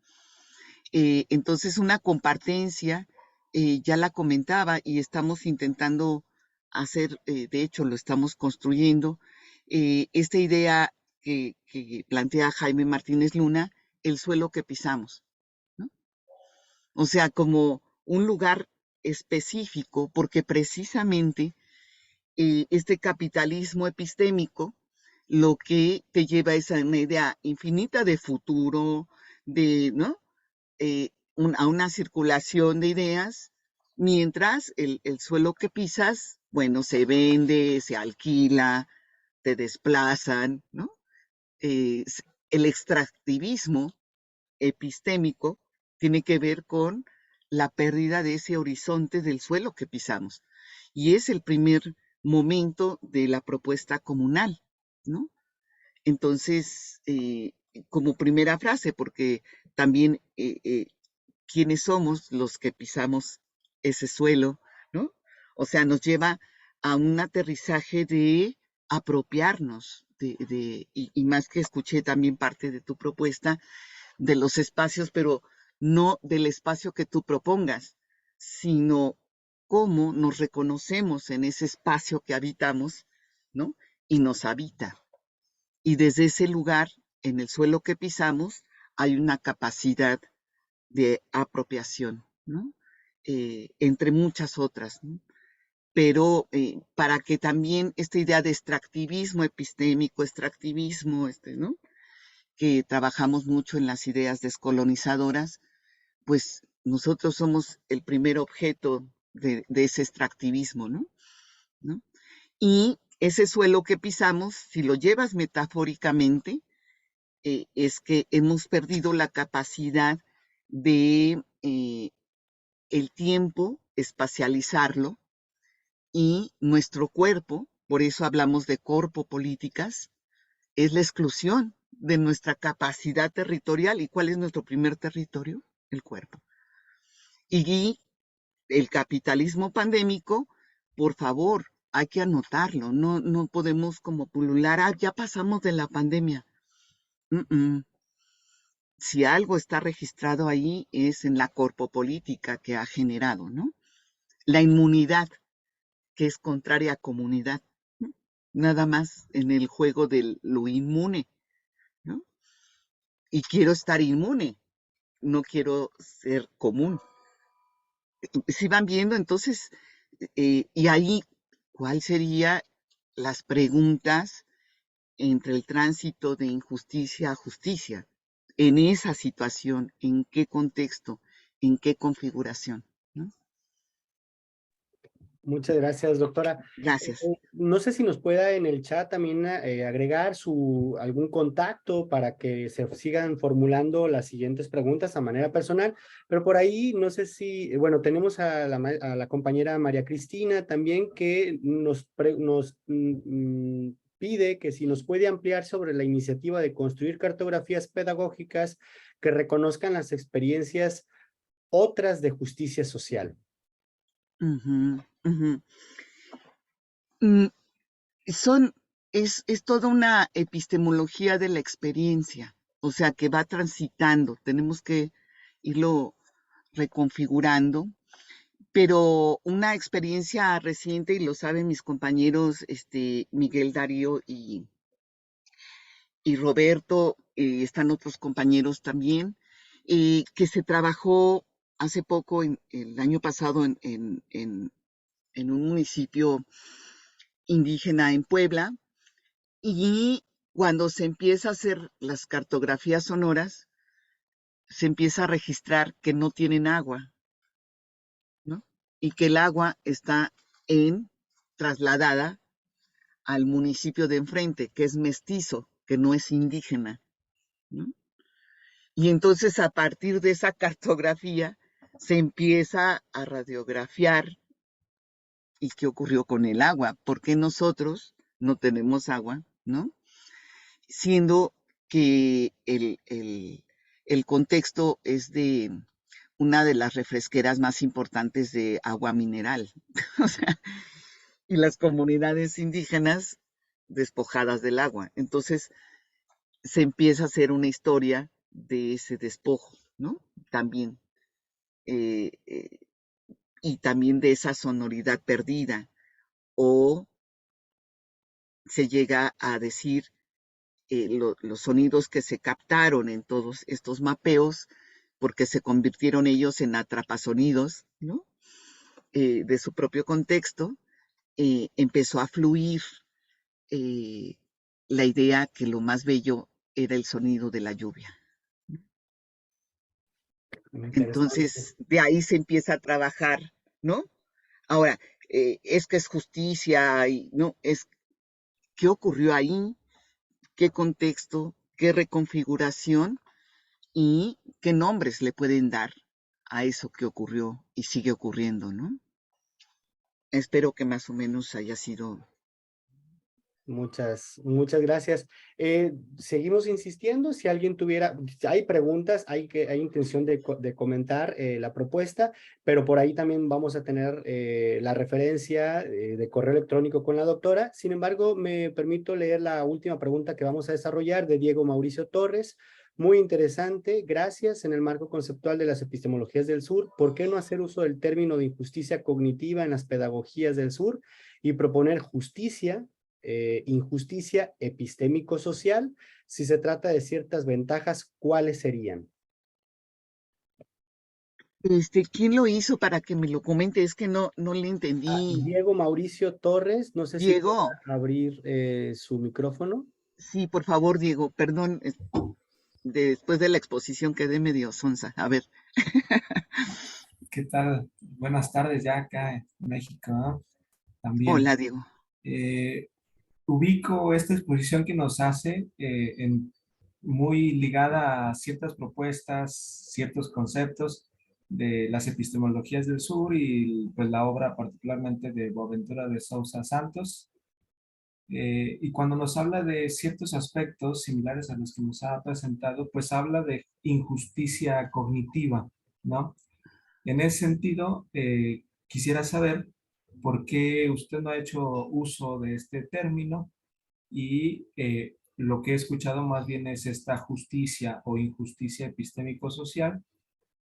entonces una compartencia, ya la comentaba y estamos intentando hacer, de hecho lo estamos construyendo, esta idea que plantea Jaime Martínez Luna, el suelo que pisamos, ¿no? O sea, como un lugar específico, porque precisamente este capitalismo epistémico lo que te lleva es a una idea infinita de futuro, de, ¿no? A una circulación de ideas, mientras el suelo que pisas, bueno, se vende, se alquila, te desplazan, ¿no? El extractivismo epistémico tiene que ver con la pérdida de ese horizonte del suelo que pisamos. Y es el primer momento de la propuesta comunal, ¿no? Entonces, como primera frase, porque también quiénes somos los que pisamos ese suelo, ¿no? O sea, nos lleva a un aterrizaje de apropiarnos y más que escuché también parte de tu propuesta de los espacios, pero no del espacio que tú propongas, sino cómo nos reconocemos en ese espacio que habitamos, ¿no? Y nos habita. Y desde ese lugar, en el suelo que pisamos, hay una capacidad de apropiación, ¿no? Entre muchas otras, ¿no? Pero para que también esta idea de extractivismo epistémico, extractivismo, ¿no? Que trabajamos mucho en las ideas descolonizadoras, pues nosotros somos el primer objeto de ese extractivismo, ¿no? ¿No? Y ese suelo que pisamos, si lo llevas metafóricamente, es que hemos perdido la capacidad de el tiempo, espacializarlo, y nuestro cuerpo, por eso hablamos de corpopolíticas, es la exclusión de nuestra capacidad territorial. ¿Y cuál es nuestro primer territorio? El cuerpo. Y el capitalismo pandémico, por favor, hay que anotarlo, no podemos como pulular, ya pasamos de la pandemia. Si algo está registrado ahí es en la corpopolítica que ha generado, ¿no? La inmunidad, que es contraria a comunidad, ¿no? Nada más en el juego de lo inmune, ¿no? Y quiero estar inmune, no quiero ser común. Si van viendo, entonces, y ahí, ¿cuál serían las preguntas entre el tránsito de injusticia a justicia? En esa situación, ¿en qué contexto? ¿En qué configuración? ¿No? Muchas gracias, doctora. Gracias. No sé si nos pueda en el chat también agregar algún contacto para que se sigan formulando las siguientes preguntas a manera personal, pero por ahí no sé si, bueno, tenemos a la compañera María Cristina también que nos pide que si nos puede ampliar sobre la iniciativa de construir cartografías pedagógicas que reconozcan las experiencias otras de justicia social. Uh-huh, uh-huh. Es toda una epistemología de la experiencia, o sea, que va transitando, tenemos que irlo reconfigurando, pero una experiencia reciente, y lo saben mis compañeros Miguel Darío y Roberto, están otros compañeros también, que se trabajó hace poco, el año pasado, en un municipio indígena en Puebla, y cuando se empieza a hacer las cartografías sonoras, se empieza a registrar que no tienen agua, ¿no? Y que el agua está trasladada al municipio de enfrente, que es mestizo, que no es indígena, ¿no? Y entonces a partir de esa cartografía se empieza a radiografiar y qué ocurrió con el agua, por qué nosotros no tenemos agua, ¿no? Siendo que el contexto es de una de las refresqueras más importantes de agua mineral, o sea, y las comunidades indígenas despojadas del agua. Entonces se empieza a hacer una historia de ese despojo, ¿no? También, y también de esa sonoridad perdida, o se llega a decir los sonidos que se captaron en todos estos mapeos, porque se convirtieron ellos en atrapasonidos, ¿no? De su propio contexto, empezó a fluir la idea que lo más bello era el sonido de la lluvia. Entonces, de ahí se empieza a trabajar, ¿no? Ahora, es que es justicia, ¿no? Es qué ocurrió ahí, qué contexto, qué reconfiguración y qué nombres le pueden dar a eso que ocurrió y sigue ocurriendo, ¿no? Espero que más o menos haya sido. Muchas gracias. Seguimos insistiendo, si alguien tuviera, hay preguntas, hay intención de comentar la propuesta, pero por ahí también vamos a tener la referencia de correo electrónico con la doctora. Sin embargo, me permito leer la última pregunta que vamos a desarrollar de Diego Mauricio Torres. Muy interesante, gracias. En el marco conceptual de las epistemologías del sur, ¿por qué no hacer uso del término de injusticia cognitiva en las pedagogías del sur y proponer justicia, injusticia epistémico-social? Si se trata de ciertas ventajas, ¿cuáles serían? ¿Quién lo hizo para que me lo comente? Es que no le entendí. Diego Mauricio Torres, no sé si Diego, pueda abrir su micrófono. sí, por favor, Diego, perdón, después de la exposición quedé medio sonsa. A ver. ¿Qué tal? Buenas tardes ya acá en México, ¿no? También. Hola, Diego. Ubico esta exposición que nos hace muy ligada a ciertas propuestas, ciertos conceptos de las epistemologías del sur y pues la obra particularmente de Boaventura de Sousa Santos. Y cuando nos habla de ciertos aspectos similares a los que nos ha presentado, pues habla de injusticia cognitiva, ¿no? En ese sentido, quisiera saber por qué usted no ha hecho uso de este término y lo que he escuchado más bien es esta justicia o injusticia epistémico-social.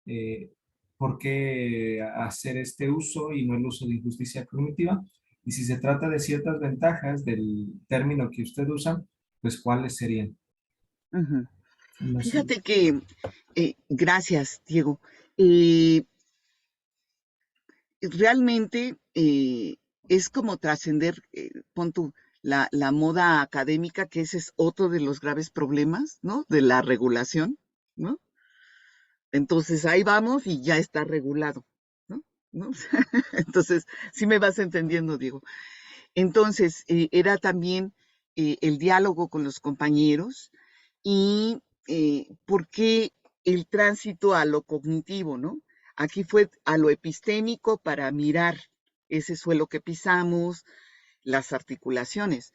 eh, ¿Por qué hacer este uso y no el uso de injusticia cognitiva? Y si se trata de ciertas ventajas del término que usted usa, pues ¿cuáles serían? Ujú. No sé. Fíjate que, gracias, Diego. Eh, Realmente es como trascender, pon tú, la moda académica, que ese es otro de los graves problemas, ¿no? De la regulación, ¿no? Entonces ahí vamos y ya está regulado, ¿no? ¿No? Entonces, sí me vas entendiendo, Diego. Entonces, era también el diálogo con los compañeros y por qué el tránsito a lo cognitivo, ¿no? Aquí fue a lo epistémico para mirar ese suelo que pisamos, las articulaciones,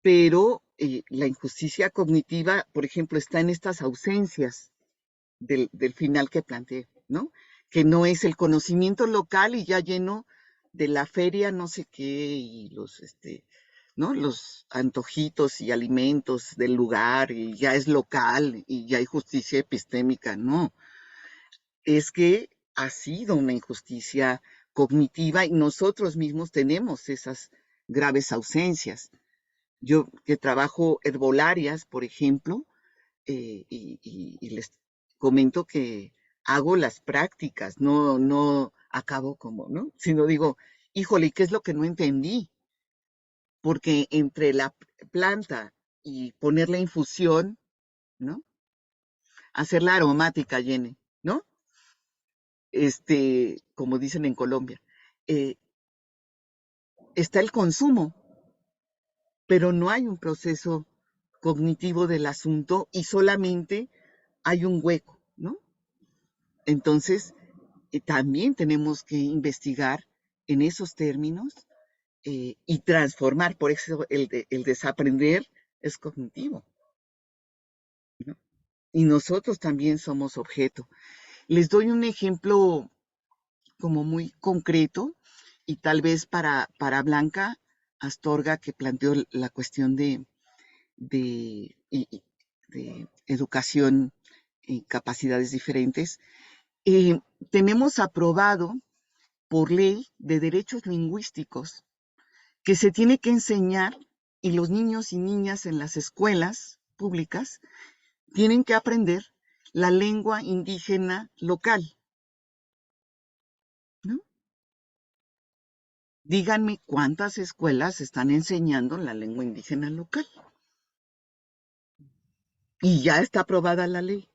pero la injusticia cognitiva, por ejemplo, está en estas ausencias del final que planteé, ¿no? Que no es el conocimiento local y ya lleno de la feria, no sé qué, y ¿no? Los antojitos y alimentos del lugar, y ya es local, y ya hay justicia epistémica, no. Es que ha sido una injusticia cognitiva y nosotros mismos tenemos esas graves ausencias. Yo que trabajo herbolarias, por ejemplo, y les comento que hago las prácticas, no acabo como, ¿no? Sino digo, híjole, ¿qué es lo que no entendí? Porque entre la planta y poner la infusión, ¿no? Hacer la aromática, Yene, ¿no? Como dicen en Colombia, eh, está el consumo, pero no hay un proceso cognitivo del asunto y solamente hay un hueco, ¿no? Entonces, también tenemos que investigar en esos términos y transformar, por eso el desaprender es cognitivo, ¿no? Y nosotros también somos objeto. Les doy un ejemplo como muy concreto y tal vez para Blanca Astorga, que planteó la cuestión de educación y capacidades diferentes. Tenemos aprobado por ley de derechos lingüísticos que se tiene que enseñar y los niños y niñas en las escuelas públicas tienen que aprender la lengua indígena local, ¿no? Díganme cuántas escuelas están enseñando la lengua indígena local. Y ya está aprobada la ley.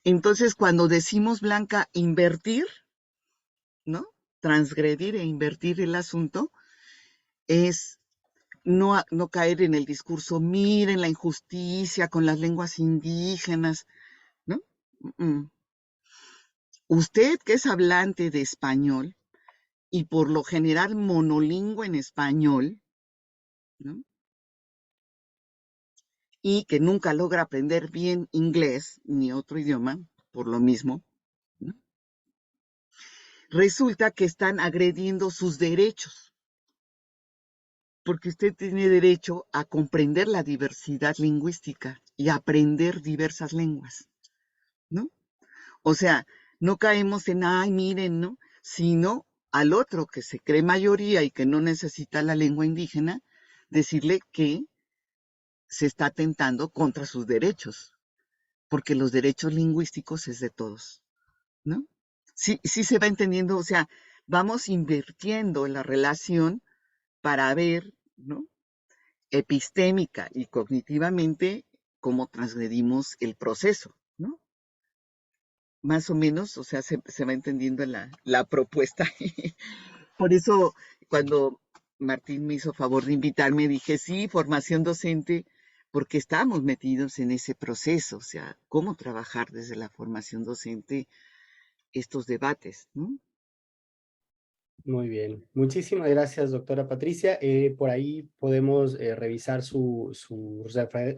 Entonces, cuando decimos, Blanca, invertir, ¿no? Transgredir e invertir el asunto es no caer en el discurso, miren la injusticia con las lenguas indígenas, ¿no? Usted que es hablante de español y por lo general monolingüe en español, ¿no? Y que nunca logra aprender bien inglés ni otro idioma, por lo mismo, ¿no? Resulta que están agrediendo sus derechos, porque usted tiene derecho a comprender la diversidad lingüística y a aprender diversas lenguas, ¿no? O sea, no caemos en, ay, miren, ¿no? Sino al otro que se cree mayoría y que no necesita la lengua indígena, decirle que se está atentando contra sus derechos, porque los derechos lingüísticos es de todos, ¿no? Sí, sí se va entendiendo, o sea, vamos invirtiendo la relación para ver, ¿no? Epistémica y cognitivamente cómo transgredimos el proceso, ¿no? Más o menos, o sea, se va entendiendo la propuesta. Por eso, cuando Martín me hizo favor de invitarme, dije, sí, formación docente porque estamos metidos en ese proceso, o sea, cómo trabajar desde la formación docente estos debates, ¿no? Muy bien. Muchísimas gracias, doctora Patricia. Por ahí podemos revisar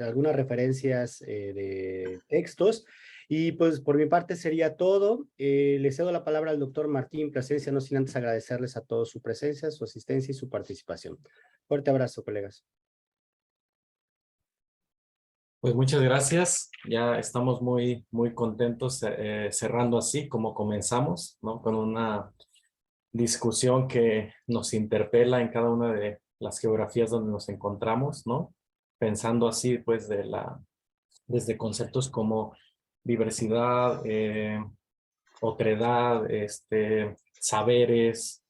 algunas referencias de textos. Y pues por mi parte sería todo. Le cedo la palabra al doctor Martín Plasencia, no sin antes agradecerles a todos su presencia, su asistencia y su participación. Fuerte abrazo, colegas. Pues muchas gracias. Ya estamos muy contentos cerrando así como comenzamos, ¿no? Con una discusión que nos interpela en cada una de las geografías donde nos encontramos, ¿no? Pensando así, pues, desde conceptos como diversidad, otredad, saberes,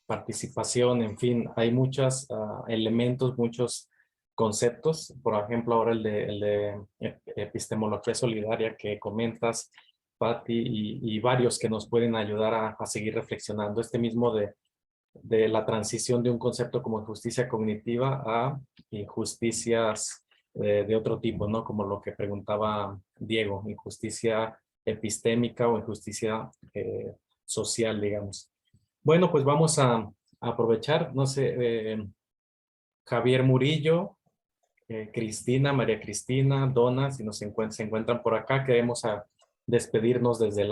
participación, en fin, hay muchos elementos, muchos conceptos. Por ejemplo, ahora el de epistemología solidaria que comentas, Patti, y varios que nos pueden ayudar a seguir reflexionando. Este mismo de la transición de un concepto como justicia cognitiva a injusticias de otro tipo, ¿no? Como lo que preguntaba Diego, injusticia epistémica o injusticia social, digamos. Bueno, pues vamos a aprovechar, no sé, Javier Murillo, Cristina, María Cristina, Donna, si se encuentran por acá, queremos despedirnos desde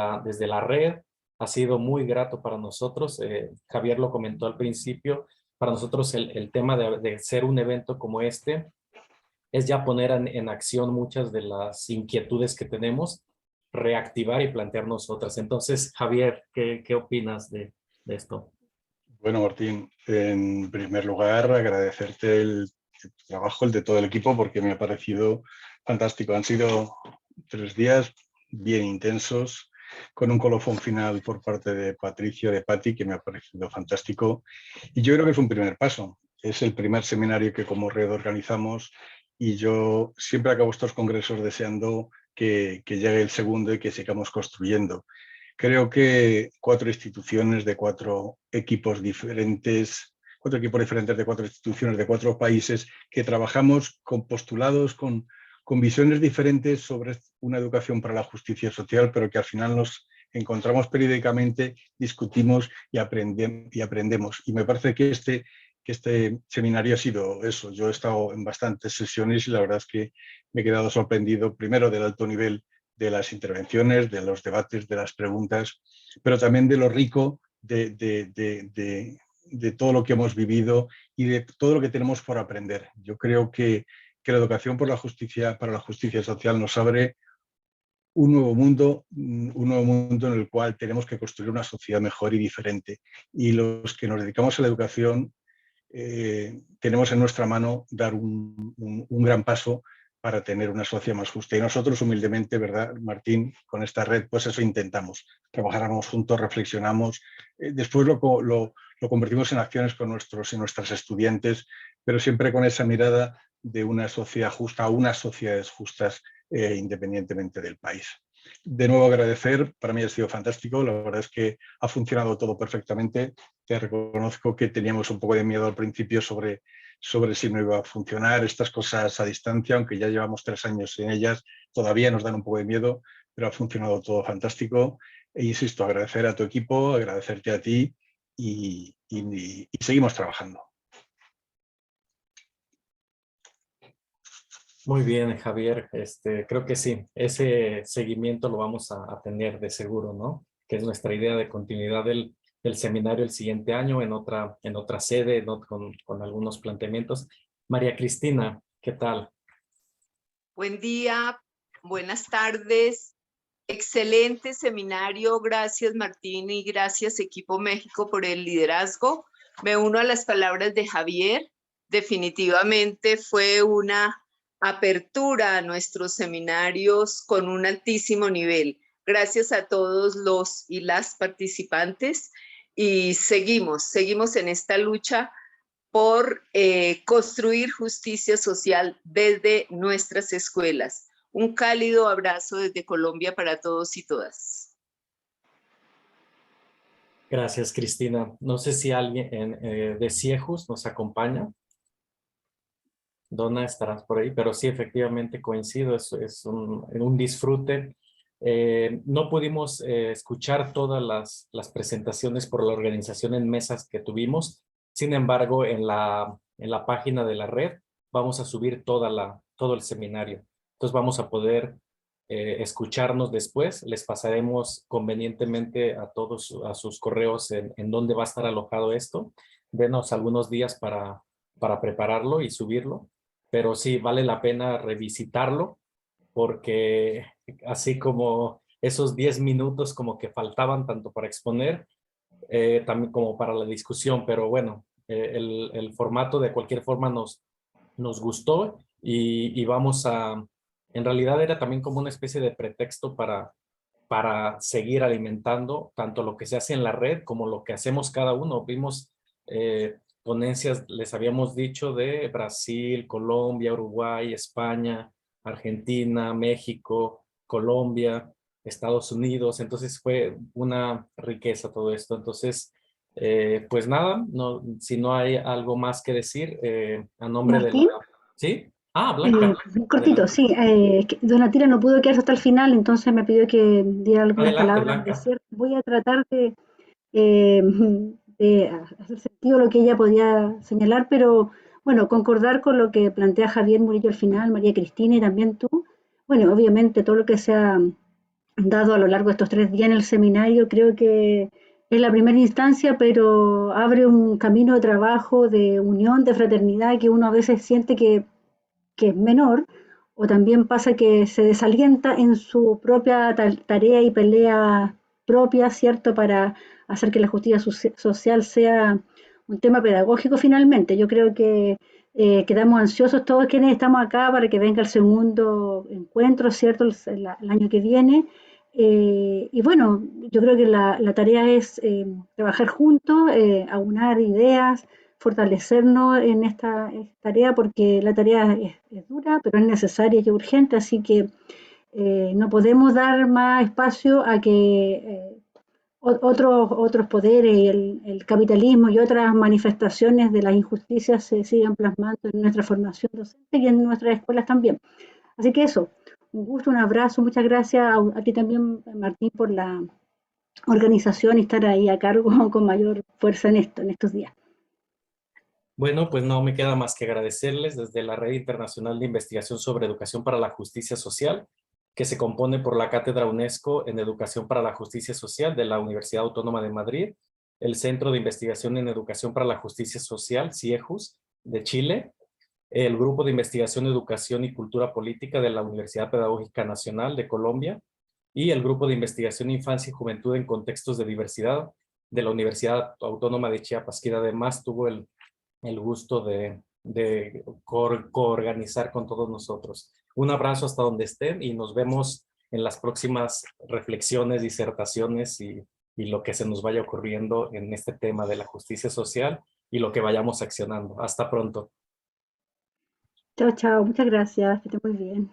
la red. Ha sido muy grato para nosotros. Javier lo comentó al principio. Para nosotros el tema de ser un evento como este es ya poner en acción muchas de las inquietudes que tenemos, reactivar y plantearnos otras. Entonces, Javier, ¿qué opinas de esto? Bueno, Martín, en primer lugar, agradecerte el trabajo, el de todo el equipo, porque me ha parecido fantástico. Han sido 3 días bien intensos, con un colofón final por parte de Patricia, de Patti, que me ha parecido fantástico. Y yo creo que es un primer paso. Es el primer seminario que como red organizamos y yo siempre acabo estos congresos deseando que llegue el segundo y que sigamos construyendo. Creo que 4 instituciones de 4 equipos diferentes, 4 equipos diferentes de 4 instituciones de 4 países que trabajamos con postulados, con visiones diferentes sobre una educación para la justicia social, pero que al final nos encontramos periódicamente, discutimos y aprendemos. Y me parece que este seminario ha sido eso. Yo he estado en bastantes sesiones y la verdad es que me he quedado sorprendido, primero del alto nivel de las intervenciones, de los debates, de las preguntas, pero también de lo rico de todo lo que hemos vivido y de todo lo que tenemos por aprender. Yo creo que la educación para la justicia social nos abre un nuevo mundo en el cual tenemos que construir una sociedad mejor y diferente. Y los que nos dedicamos a la educación tenemos en nuestra mano dar un gran paso para tener una sociedad más justa. Y nosotros humildemente, ¿verdad, Martín? Con esta red, pues eso intentamos. Trabajáramos juntos, reflexionamos, después lo convertimos en acciones con nuestros y nuestras estudiantes, pero siempre con esa mirada de una sociedad justa, unas sociedades justas, independientemente del país. De nuevo agradecer, para mí ha sido fantástico, la verdad es que ha funcionado todo perfectamente. Te reconozco que teníamos un poco de miedo al principio sobre si no iba a funcionar estas cosas a distancia, aunque ya llevamos 3 años en ellas, todavía nos dan un poco de miedo, pero ha funcionado todo fantástico. E insisto, agradecer a tu equipo, agradecerte a ti y seguimos trabajando. Muy bien, Javier. Creo que sí, ese seguimiento lo vamos a tener de seguro, ¿no? Que es nuestra idea de continuidad del seminario el siguiente año en otra sede, ¿no? Con algunos planteamientos. María Cristina, ¿qué tal? Buen día, buenas tardes. Excelente seminario. Gracias, Martín, y gracias, Equipo México, por el liderazgo. Me uno a las palabras de Javier. Definitivamente fue una apertura a nuestros seminarios con un altísimo nivel. Gracias a todos los y las participantes y seguimos en esta lucha por construir justicia social desde nuestras escuelas. Un cálido abrazo desde Colombia para todos y todas. Gracias, Cristina. No sé si alguien de CIEJUS nos acompaña. Donna, estarás por ahí, pero sí, efectivamente coincido, es un disfrute. No pudimos escuchar todas las presentaciones por la organización en mesas que tuvimos. Sin embargo, en la página de la red vamos a subir todo el seminario. Entonces vamos a poder escucharnos después. Les pasaremos convenientemente a todos a sus correos en dónde va a estar alojado esto. Denos algunos días para prepararlo y subirlo. Pero sí, vale la pena revisitarlo porque así como esos 10 minutos como que faltaban tanto para exponer, también como para la discusión, pero bueno, el formato de cualquier forma nos gustó y vamos en realidad era también como una especie de pretexto para seguir alimentando tanto lo que se hace en la red como lo que hacemos cada uno. Vimos ponencias, les habíamos dicho, de Brasil, Colombia, Uruguay, España, Argentina, México, Colombia, Estados Unidos. Entonces fue una riqueza todo esto. Entonces, pues nada, no, si no hay algo más que decir, a nombre de la... Martín, ¿Sí? Ah, Blanca. muy cortito, Adelante. sí. Donatila no pudo quedarse hasta el final, entonces me pidió que diera algunas Adelante, palabras de Blanca. cierre. Voy a tratar eh, de hacer sentido lo que ella podía señalar, pero bueno, concordar con lo que plantea Javier Murillo al final, María Cristina y también tú. Bueno, obviamente todo lo que se ha dado a lo largo de estos 3 días en el seminario creo que es la primera instancia, pero abre un camino de trabajo, de unión, de fraternidad que uno a veces siente que es menor, o también pasa que se desalienta en su propia tarea y pelea propia, ¿cierto?, para hacer que la justicia social sea un tema pedagógico finalmente. Yo creo que quedamos ansiosos todos quienes estamos acá para que venga el segundo encuentro, ¿cierto?, el año que viene. Y bueno, yo creo que la tarea es trabajar juntos, aunar ideas, fortalecernos en esta tarea porque la tarea es dura, pero es necesaria y urgente, así que no podemos dar más espacio a que otros poderes, el capitalismo y otras manifestaciones de las injusticias se sigan plasmando en nuestra formación docente y en nuestras escuelas también. Así que eso, un gusto, un abrazo, muchas gracias a ti también, Martín, por la organización y estar ahí a cargo con mayor fuerza en estos días. Bueno, pues no me queda más que agradecerles desde la Red Internacional de Investigación sobre Educación para la Justicia Social, que se compone por la Cátedra UNESCO en Educación para la Justicia Social de la Universidad Autónoma de Madrid, el Centro de Investigación en Educación para la Justicia Social, CIEJUS, de Chile, el Grupo de Investigación, Educación y Cultura Política de la Universidad Pedagógica Nacional de Colombia y el Grupo de Investigación Infancia y Juventud en Contextos de Diversidad de la Universidad Autónoma de Chiapas, que además tuvo el gusto de coorganizar con todos nosotros. Un abrazo hasta donde estén y nos vemos en las próximas reflexiones, disertaciones y lo que se nos vaya ocurriendo en este tema de la justicia social y lo que vayamos accionando. Hasta pronto. Chao, chao, muchas gracias, que esté muy bien.